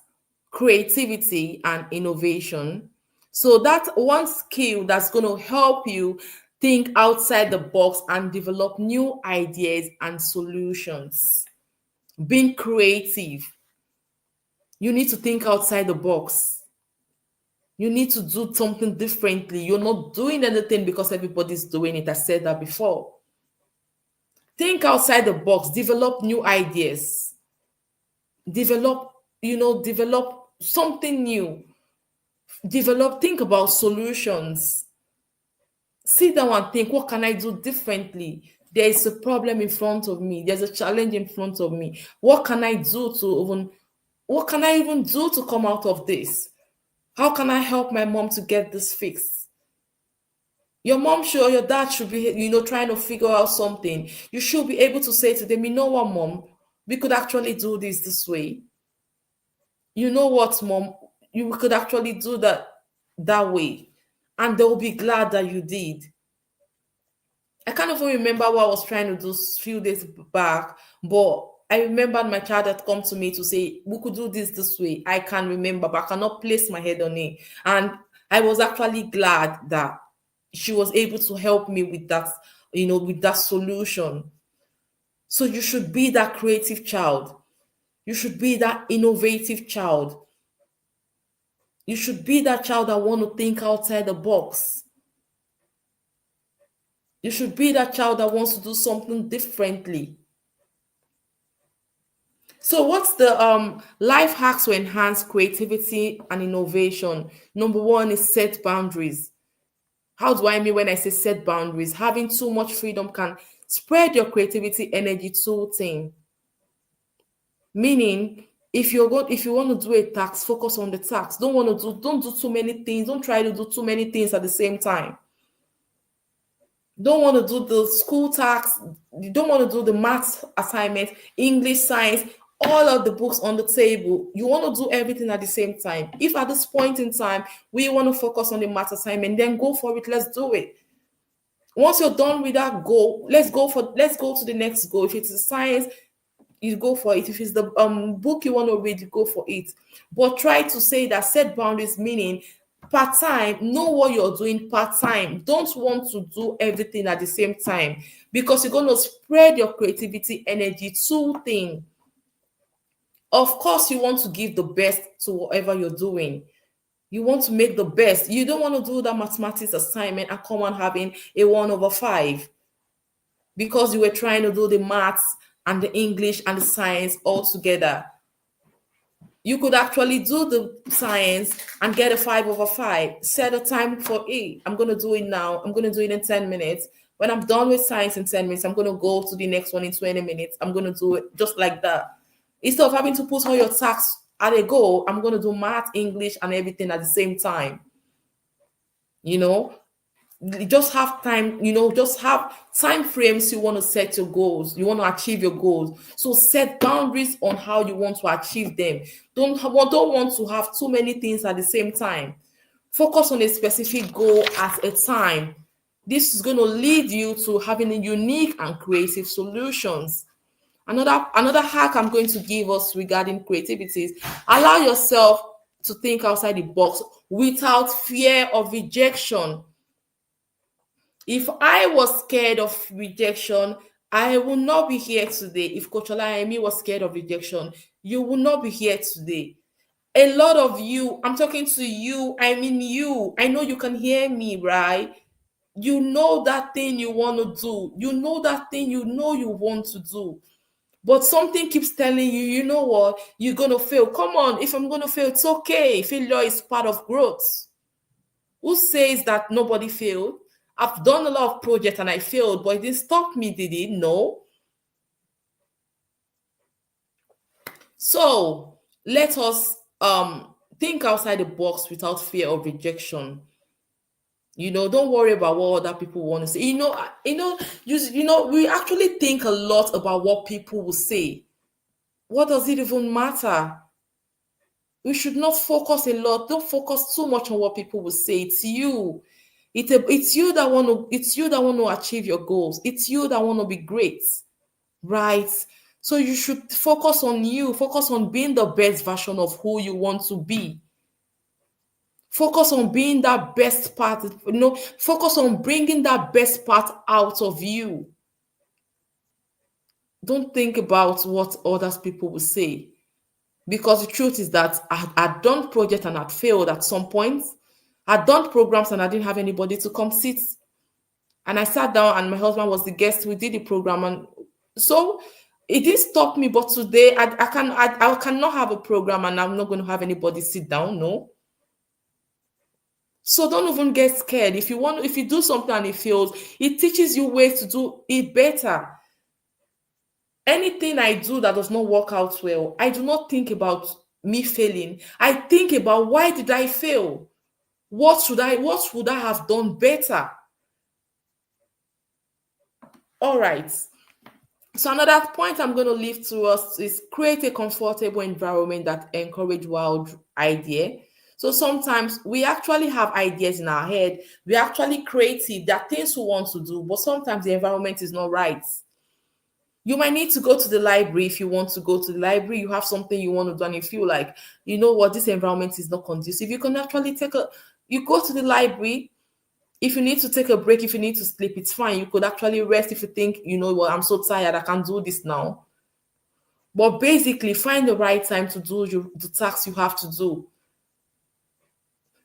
creativity and innovation. So that's one skill that's going to help you think outside the box and develop new ideas and solutions. Being creative, you need to think outside the box. You need to do something differently. You're not doing anything because everybody's doing it. I said that before. Think outside the box, develop new ideas, develop, develop something new, think about solutions. Sit down and think, what can I do differently? There is a problem in front of me, there's a challenge in front of me. What can I do to even what can I even do to come out of this? How can I help my mom to get this fixed? Your mom should, or your dad should be, trying to figure out something. You should be able to say to them, you know what, mom, we could actually do this way. You know what, mom, you could actually do that way. And they'll be glad that you did. I can't even remember what I was trying to do a few days back, but I remembered my child had come to me to say, we could do this way. I can remember, but I cannot place my head on it. And I was actually glad that she was able to help me with that, with that solution. So you should be that creative child. You should be that innovative child. You should be that child that want to think outside the box. You should be that child that wants to do something differently. So what's the life hacks to enhance creativity and innovation? Number one is set boundaries. How do I mean when I say set boundaries? Having too much freedom can spread your creativity energy too thin. Meaning, if you want to do a task, focus on the task. Don't do too many things. Don't try to do too many things at the same time. Don't want to do the school tasks. You don't want to do the math assignment, English, science, all of the books on the table. You want to do everything at the same time. If at this point in time we want to focus on the math assignment, then go for it. Let's do it. Once you're done with that goal, let's go to the next goal. If it's science, you go for it. If it's the book you want to read, you go for it. But try to say that set boundaries, meaning part-time, know what you're doing part-time. Don't want to do everything at the same time, because you're going to spread your creativity energy too thin. Of course, you want to give the best to whatever you're doing. You want to make the best. You don't want to do that mathematics assignment and come on having a 1/5 because you were trying to do the maths and the English and the science all together. You could actually do the science and get a 5/5. Set a time for it. I'm going to do it now. I'm going to do it in 10 minutes. When I'm done with science in 10 minutes, I'm going to go to the next one in 20 minutes. I'm going to do it just like that. Instead of having to put all your tasks at a go, I'm going to do math, English, and everything at the same time. Just have time, just have time frames you want to set your goals. You want to achieve your goals. So set boundaries on how you want to achieve them. Don't want to have too many things at the same time. Focus on a specific goal at a time. This is going to lead you to having a unique and creative solutions. Another hack I'm going to give us regarding creativity is allow yourself to think outside the box without fear of rejection. If I was scared of rejection, I will not be here today. If Coach Olayemi was scared of rejection, you will not be here today. A lot of you, I'm talking to you, I mean you. I know you can hear me, right? You know that thing you want to do. You know that thing you want to do. But something keeps telling you, you know what, you're going to fail. Come on, if I'm going to fail, it's okay. Failure is part of growth. Who says that nobody failed? I've done a lot of projects and I failed, but it didn't stop me, did it? No. So let us think outside the box without fear of rejection. Don't worry about what other people want to say. We actually think a lot about what people will say. What does it even matter? We should not focus a lot. Don't focus too much on what people will say. It's you. It's you that want to achieve your goals. It's you that want to be great, right? So you should focus on you. Focus on being the best version of who you want to be. Focus on being that best part. Focus on bringing that best part out of you. Don't think about what others people will say. Because the truth is that I'd done projects and I'd failed at some point. I'd done programs and I didn't have anybody to come sit. And I sat down and my husband was the guest. We did the program. And so it didn't stop me. But today I cannot have a program and I'm not going to have anybody sit down. No. So don't even get scared. If you do something and it fails, it teaches you ways to do it better. Anything I do that does not work out well, I do not think about me failing. I think about, why did I fail? What would I have done better? All right. So another point I'm going to leave to us is create a comfortable environment that encourage wild idea. So sometimes we actually have ideas in our head. We're actually creative. There are things we want to do, but sometimes the environment is not right. You might need to go to the library. If you want to go to the library, you have something you want to do and you feel like, you know what, this environment is not conducive. You can actually you go to the library. If you need to take a break, if you need to sleep, it's fine. You could actually rest if you think, you know what, I'm so tired, I can't do this now. But basically, find the right time to do the tasks you have to do.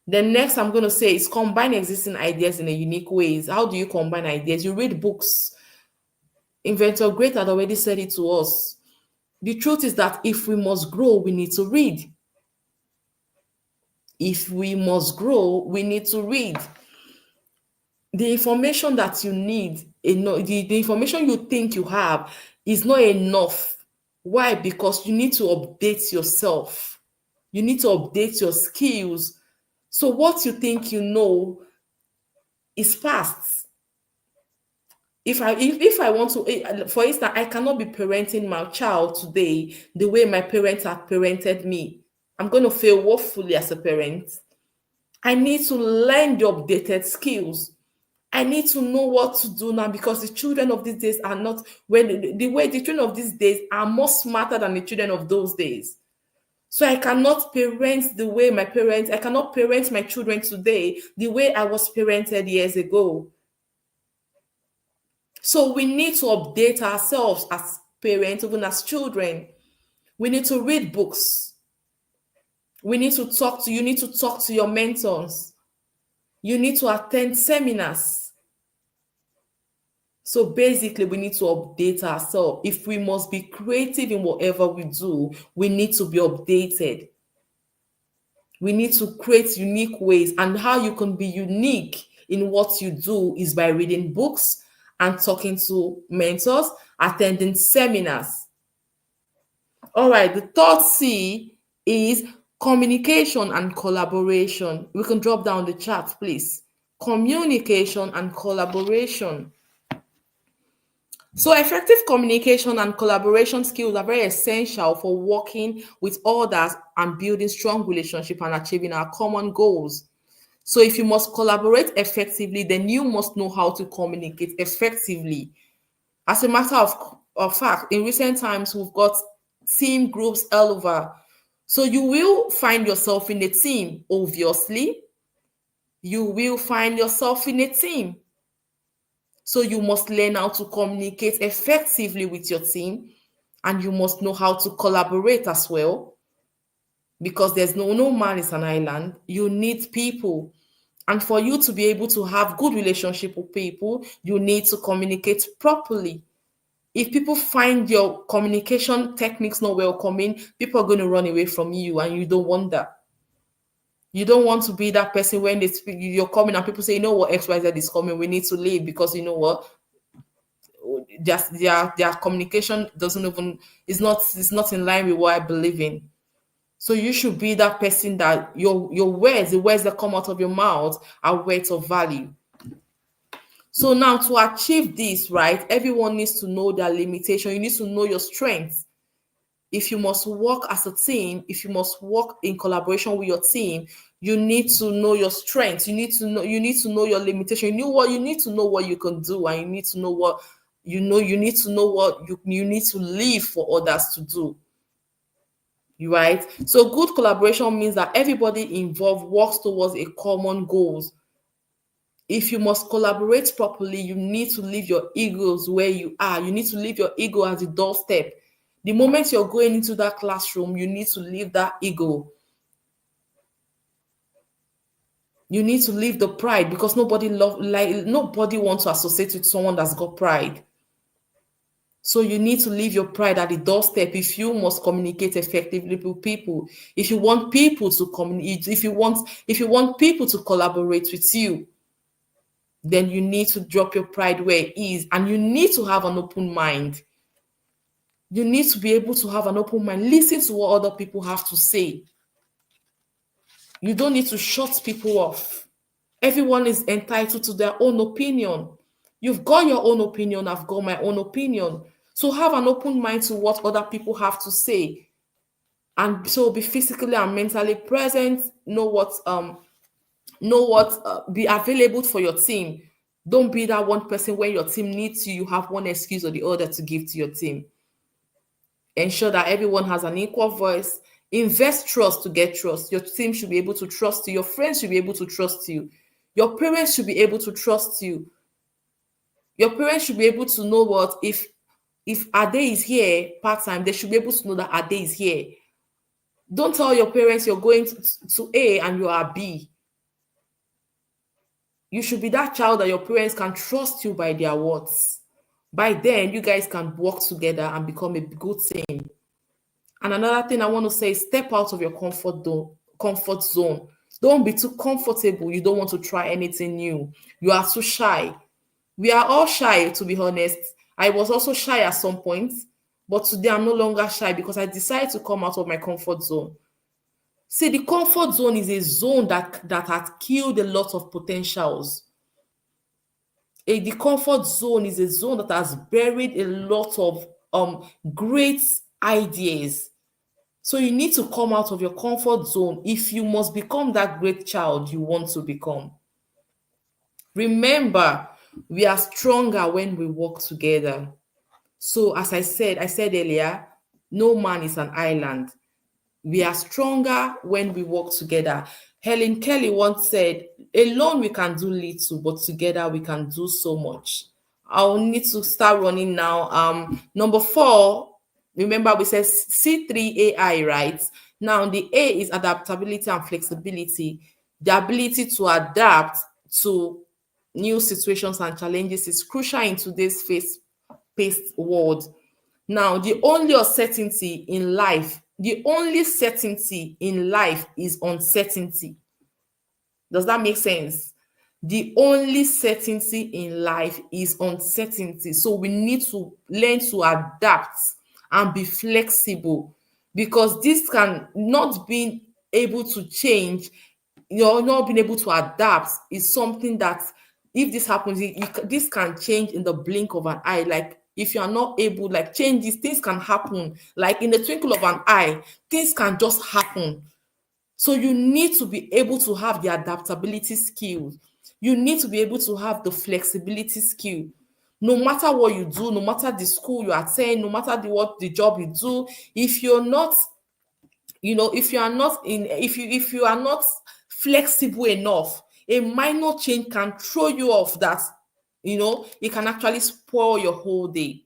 The next I'm going to say is combine existing ideas in a unique ways. How do you combine ideas? You read books. Inventor Great had already said it to us. The truth is that if we must grow, we need to read. If we must grow, we need to read. The information that you need, the information you think you have is not enough. Why? Because you need to update yourself. You need to update your skills. So what you think you know is past. If I want to, for instance, I cannot be parenting my child today the way my parents have parented me. I'm going to fail woefully as a parent. I need to learn the updated skills. I need to know what to do now, because the children of these days are not, the way the children of these days are more smarter than the children of those days. So I cannot parent the way I cannot parent my children today the way I was parented years ago. So we need to update ourselves as parents, even as children. We need to read books. You need to talk to your mentors. You need to attend seminars. So basically, we need to update ourselves. If we must be creative in whatever we do, we need to be updated. We need to create unique ways. And how you can be unique in what you do is by reading books and talking to mentors, attending seminars. All right, the third C is communication and collaboration. We can drop down the chat, please. Communication and collaboration. So effective communication and collaboration skills are very essential for working with others and building strong relationships and achieving our common goals. So if you must collaborate effectively, then you must know how to communicate effectively. As a matter of fact, in recent times, we've got team groups all over. So you will find yourself in a team, obviously. You will find yourself in a team. So you must learn how to communicate effectively with your team, and you must know how to collaborate as well, because there's no man is an island. You need people. And for you to be able to have good relationship with people, you need to communicate properly. If people find your communication techniques not welcoming, people are going to run away from you, and you don't want that. You don't want to be that person when they speak, you're coming and people say, you know what, XYZ is coming, we need to leave, because you know what, their communication is not in line with what I believe in. So you should be that person that your words, the words that come out of your mouth, are words of value. So now, to achieve this, right, everyone needs to know their limitation. You need to know your strengths. if you must work as a team, if you must work in collaboration with your team, you need to know your strengths. You need to know your limitation. You need to know what you can do, and you need to know what you need to know what you need to leave for others to do. Right? So good collaboration means that everybody involved works towards a common goals. If you must collaborate properly, you need to leave your egos where you are. You need to leave your ego at the doorstep. The moment you're going into that classroom, you need to leave that ego. You need to leave the pride, because nobody wants to associate with someone that's got pride. So you need to leave your pride at the doorstep if you must communicate effectively with people. If you want people to communicate, if you want people to collaborate with you, then you need to drop your pride where it is, and you need to have an open mind. You need to be able to have an open mind. Listen to what other people have to say. You don't need to shut people off. Everyone is entitled to their own opinion. You've got your own opinion, I've got my own opinion. So have an open mind to what other people have to say. And so be physically and mentally present, be available for your team. Don't be that one person when your team needs you, you have one excuse or the other to give to your team. Ensure that everyone has an equal voice. Invest trust to get trust. Your team should be able to trust you. Your friends should be able to trust you. Your parents should be able to trust you. Your parents should be able to know what if Ade is here part-time, they should be able to know that Ade is here. Don't tell your parents you're going to A and you are B. You should be that child that your parents can trust you by their words. By then, you guys can work together and become a good team. And another thing I want to say is step out of your comfort zone. Don't be too comfortable. You don't want to try anything new. You are too shy. We are all shy, to be honest. I was also shy at some point, but today I'm no longer shy because I decided to come out of my comfort zone. See, the comfort zone is a zone that has killed a lot of potentials. The comfort zone is a zone that has buried a lot of great ideas. So you need to come out of your comfort zone if you must become that great child you want to become. Remember, we are stronger when we work together. So as I said earlier, no man is an island. We are stronger when we work together. Helen Kelly once said, alone we can do little, but together we can do so much. I'll need to start running now. Number 4, remember we said C3AI, right? Now the A is adaptability and flexibility. The ability to adapt to new situations and challenges is crucial in today's fast-paced world. Now, the only certainty in life is uncertainty. Does that make sense? The only certainty in life is uncertainty. So we need to learn to adapt and be flexible, because this can not being able to change, not being able to adapt is something that if this happens, this can change in the blink of an eye. Like if you are not able, like change these things can happen. Like in the twinkle of an eye, things can just happen. So you need to be able to have the adaptability skills. You need to be able to have the flexibility skill. No matter what you do, no matter the school you attend, no matter what the job you do, if you're not, if you are not flexible enough, a minor change can throw you off that, it can actually spoil your whole day.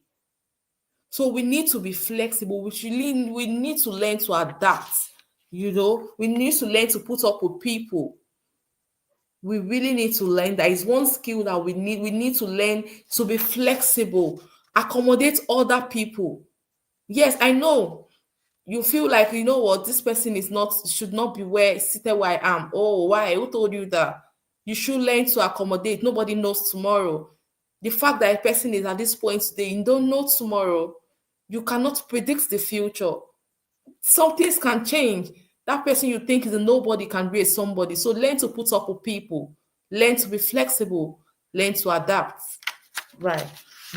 So we need to be flexible. We need to learn to adapt. We need to learn to put up with people. We really need to learn. That is one skill that we need. We need to learn to be flexible, accommodate other people. Yes, I know you feel like, this person should not be seated where I am. Oh, why? Who told you that? You should learn to accommodate. Nobody knows tomorrow. The fact that a person is at this point today, you don't know tomorrow. You cannot predict the future. Some things can change. That person you think is a nobody can be a somebody. So learn to put up with people. Learn to be flexible. Learn to adapt. Right.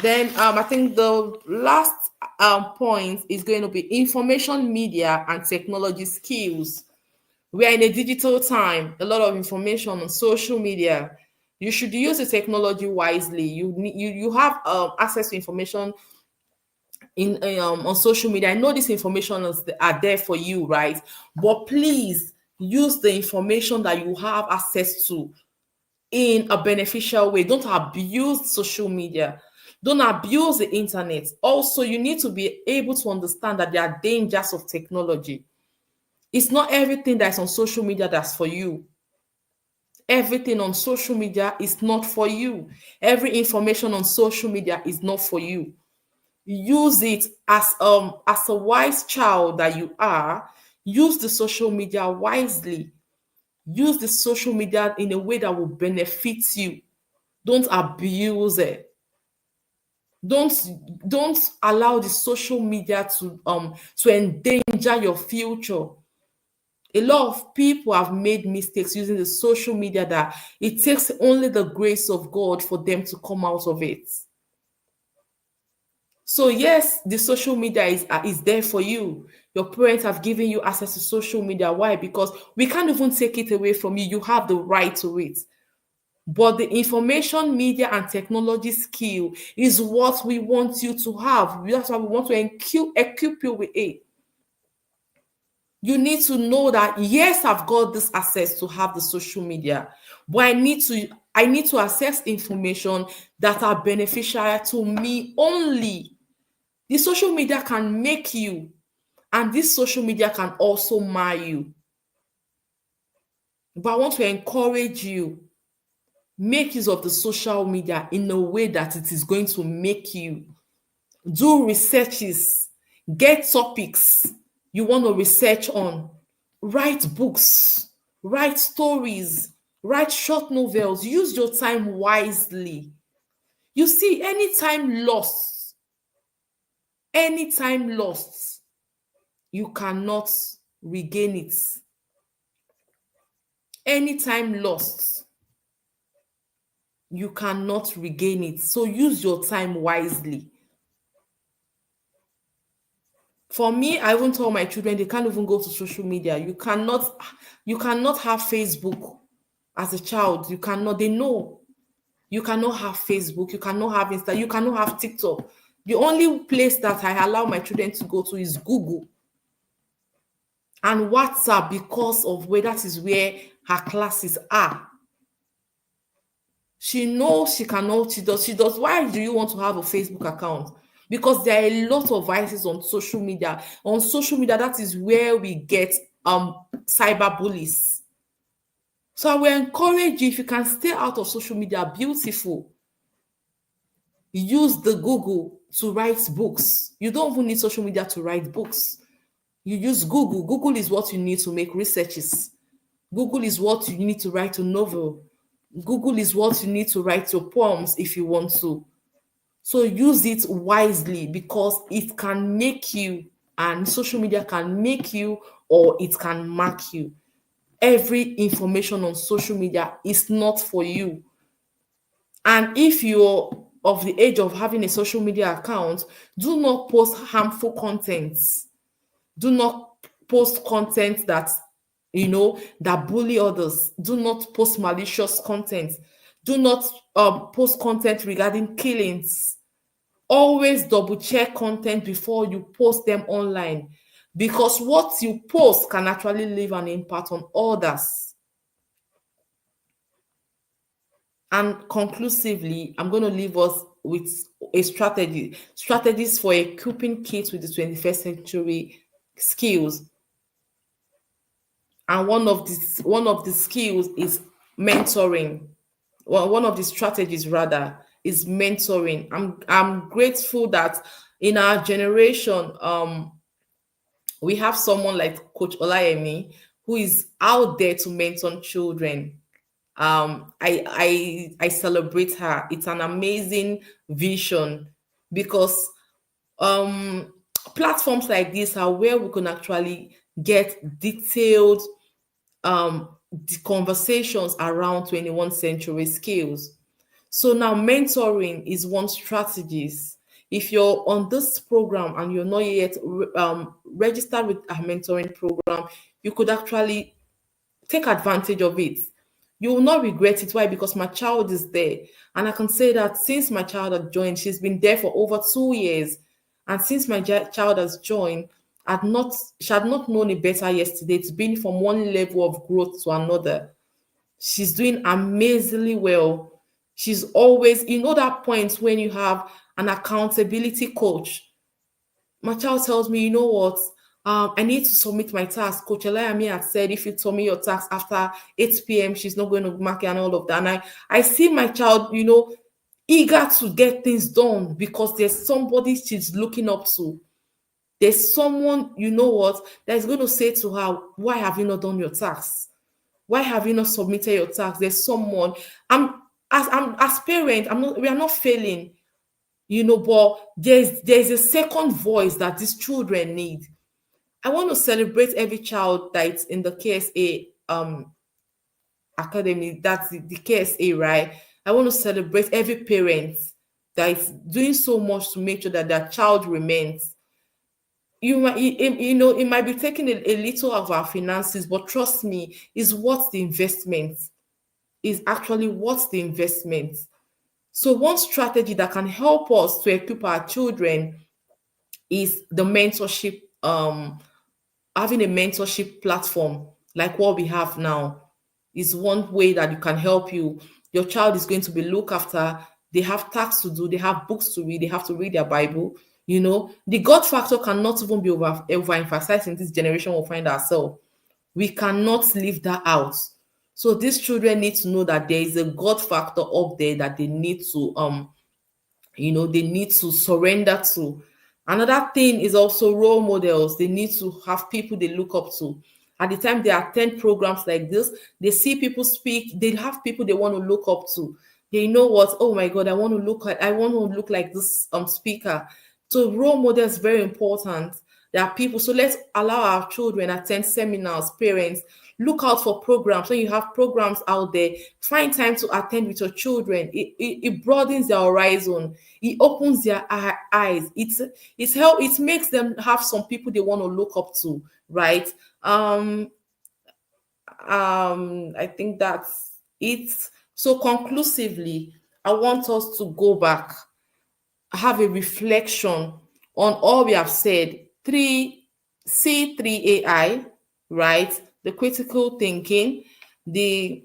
Then I think the last point is going to be information media and technology skills. We are in a digital time, a lot of information on social media. You should use the technology wisely. You have access to information in on social media. I know this information are there for you, right? But please use the information that you have access to in a beneficial way. Don't abuse social media. Don't abuse the internet. Also, you need to be able to understand that there are dangers of technology. It's not everything that's on social media that's for you. Everything on social media is not for you. Every information on social media is not for you. Use it as a wise child that you are. Use the social media wisely. Use the social media in a way that will benefit you. Don't abuse it. Don't allow the social media to endanger your future. A lot of people have made mistakes using the social media that it takes only the grace of God for them to come out of it. So yes, the social media is there for you. Your parents have given you access to social media. Why? Because we can't even take it away from you. You have the right to it. But the information media and technology skill is what we want you to have. That's why we want to equip you with it. You need to know that yes, I've got this access to have the social media, but I need to access information that are beneficial to me only. The social media can make you, and this social media can also mar you. But I want to encourage you, make use of the social media in a way that it is going to make you. Do researches, get topics you want to research on, write books, write stories, write short novels. Use your time wisely. You see, any time lost, you cannot regain it. Any time lost, you cannot regain it. So use your time wisely. For me, I even tell my children they can't even go to social media. You cannot have Facebook as a child. You cannot, they know. You cannot have Facebook, you cannot have Insta, you cannot have TikTok. The only place that I allow my children to go to is Google and WhatsApp, because of where that is where her classes are. She knows she cannot, she does. Why do you want to have a Facebook account? Because there are a lot of vices on social media. On social media, that is where we get cyber bullies. So I will encourage you, if you can stay out of social media, beautiful. Use the Google to write books. You don't even need social media to write books. You use Google. Google is what you need to make researches. Google is what you need to write a novel. Google is what you need to write your poems if you want to. So use it wisely, because it can make you, and social media can make you, or it can mark you. Every information on social media is not for you. And if you're of the age of having a social media account, do not post harmful content. Do not post content that bully others. Do not post malicious content. Do not post content regarding killings. Always double check content before you post them online, because what you post can actually leave an impact on others. And conclusively, I'm going to leave us with a strategies for equipping kids with the 21st century skills. And one of the skills is mentoring. Well, one of the strategies rather is mentoring. I'm grateful that in our generation, we have someone like Coach Olayemi, who is out there to mentor children. I celebrate her. It's an amazing vision, because um platforms like this are where we can actually get detailed the conversations around 21st century skills. So now mentoring is one strategies. If you're on this program and you're not yet registered with a mentoring program, you could actually take advantage of it. You will not regret it. Why? Because my child is there. And I can say that since my child has joined, she's been there for over 2 years. And since my child has joined, she had not known it better yesterday. It's been from one level of growth to another. She's doing amazingly well. She's always, that point when you have an accountability coach. My child tells me, you know what? I need to submit my task. Coach Elayami had said, if you submit your task after 8 p.m., she's not going to mark it and all of that. And I see my child, eager to get things done because there's somebody she's looking up to. There's someone, that's going to say to her, why have you not done your tasks? Why have you not submitted your task? There's someone. I'm as parent, we are not failing, but there's a second voice that these children need. I want to celebrate every child that's in the KSA academy, that's the KSA, right? I want to celebrate every parent that is doing so much to make sure that their child remains. It might be taking a little of our finances, but trust me, is what's the investment? Is actually what's the investment? So one strategy that can help us to equip our children is the mentorship, having a mentorship platform like what we have now is one way that you can help you. Your child is going to be looked after. They have tasks to do. They have books to read. They have to read their Bible. The God factor cannot even be overemphasized in this generation we'll find ourselves. We cannot leave that out. So these children need to know that there is a God factor up there that they need to they need to surrender to. Another thing is also role models. They need to have people they look up to. At the time they attend programs like this, they see people speak, they have people they want to look up to. They know what, oh my God, I want to look like this speaker. So role model is very important. There are people. So let's allow our children attend seminars, parents. Look out for programs. When you have programs out there, find time to attend with your children. It broadens their horizon. It opens their eyes. It makes them have some people they want to look up to, right? I think that's it. So conclusively, I want us to go back, have a reflection on all we have said. C3AI, right? The critical thinking, the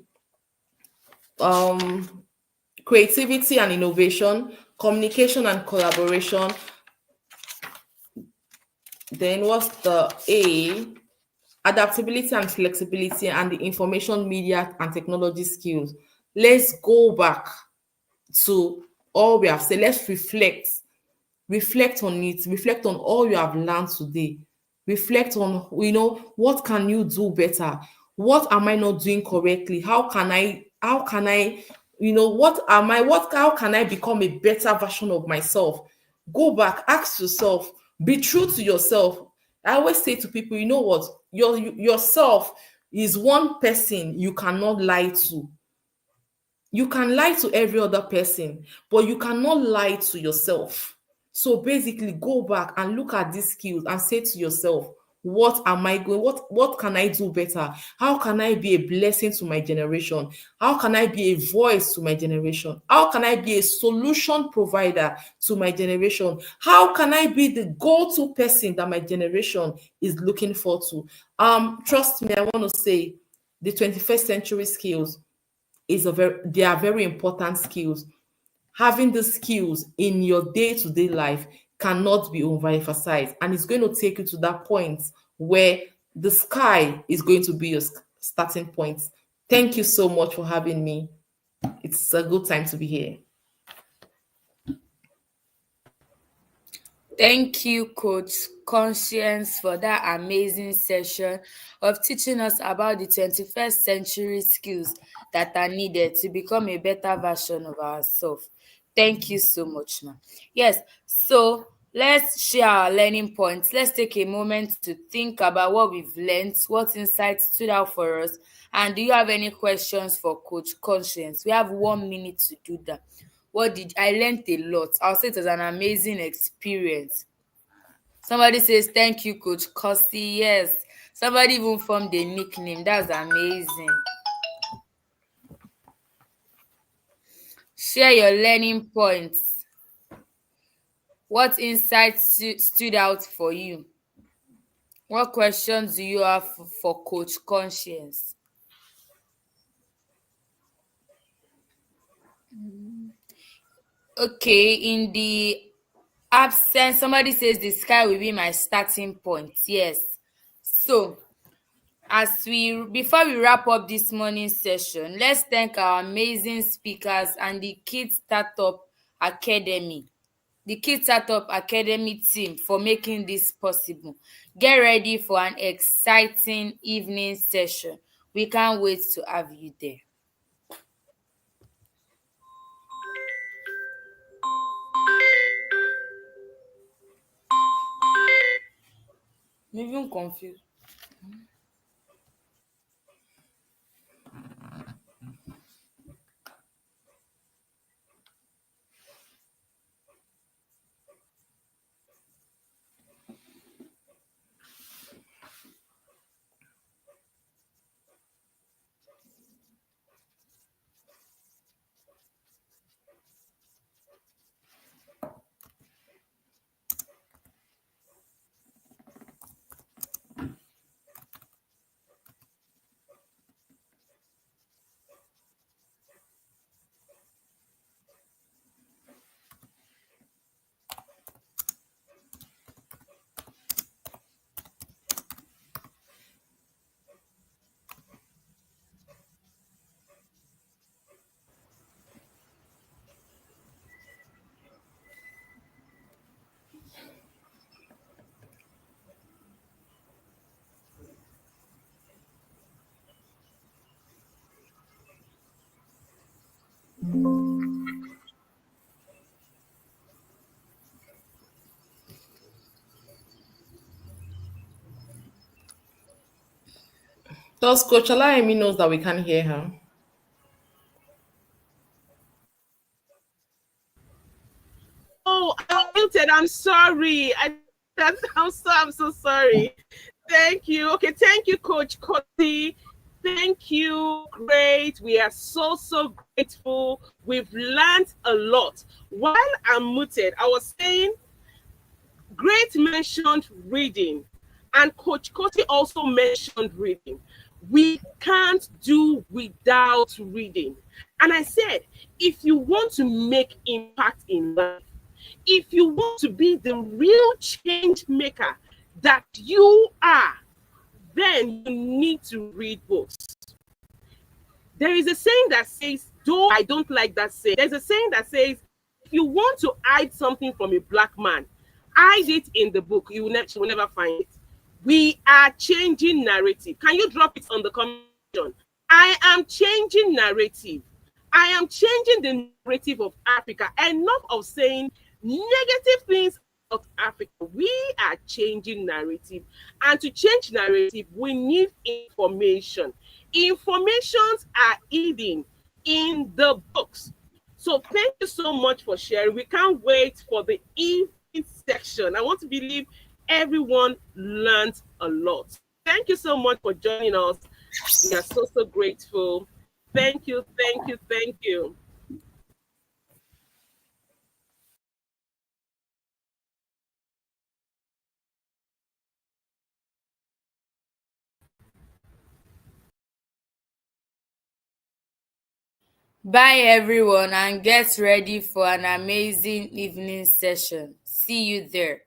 creativity and innovation, communication and collaboration. Then what's the A? Adaptability and flexibility, and the information media and technology skills. Let's go back to all we have said. Let's reflect on it, reflect on all you have learned today, reflect on what can you do better, what am I not doing correctly, how can I how can I become a better version of myself. Go back, ask yourself, be true to yourself. I always say to people, you know what, yourself is one person you cannot lie to. You can lie to every other person, but you cannot lie to yourself. So basically, go back and look at these skills and say to yourself, what can I do better? How can I be a blessing to my generation? How can I be a voice to my generation? How can I be a solution provider to my generation? How can I be the go-to person that my generation is looking for to? Trust me, I want to say the 21st century skills they are very important skills. Having the skills in your day-to-day life cannot be overemphasized, and it's going to take you to that point where the sky is going to be your starting point. Thank you so much for having me. It's a good time to be here. Thank you, Coach Conscience, for that amazing session of teaching us about the 21st century skills that are needed to become a better version of ourselves. Thank you so much, ma'am. Yes, so Let's share our learning points. Let's take a moment to think about what we've learned, what insights stood out for us, and do you have any questions for Coach Conscience? We have 1 minute to do that. What did I learned a lot? I'll say it was an amazing experience. Somebody says thank you, Coach Kosi. Yes. Somebody even formed a nickname. That's amazing. Share your learning points. What insights stood out for you? What questions do you have for Coach Conscience? Okay, in the absence, somebody says the sky will be my starting point. Yes. So, before we wrap up this morning session, let's thank our amazing speakers and the Kids Startup Academy. The Kids Startup Academy team for making this possible. Get ready for an exciting evening session. We can't wait to have you there. I'm even confused. Does Coach Alayemi knows that we can't hear her? Oh, I muted. I'm sorry. I'm so sorry. Thank you. Okay, thank you, Coach Kosi. Thank you. Great. We are so grateful. We've learned a lot. While I'm muted, I was saying Great mentioned reading, and Coach Kosi also mentioned reading. We can't do without reading. And I said, if you want to make impact in life, if you want to be the real change maker that you are, then you need to read books. There is a saying that says, though I don't like that saying, there's a saying that says, if you want to hide something from a black man, hide it in the book. You will never find it. We are changing narrative. Can you drop it on the comment section? I am changing narrative. I am changing the narrative of Africa. Enough of saying negative things about Africa. We are changing narrative. And to change narrative, we need information. Informations are hidden in the books. So thank you so much for sharing. We can't wait for the evening section. I want to believe everyone learned a lot. Thank you so much for joining us. We are so grateful. Thank you, thank you, thank you. Bye, everyone, and get ready for an amazing evening session. See you there.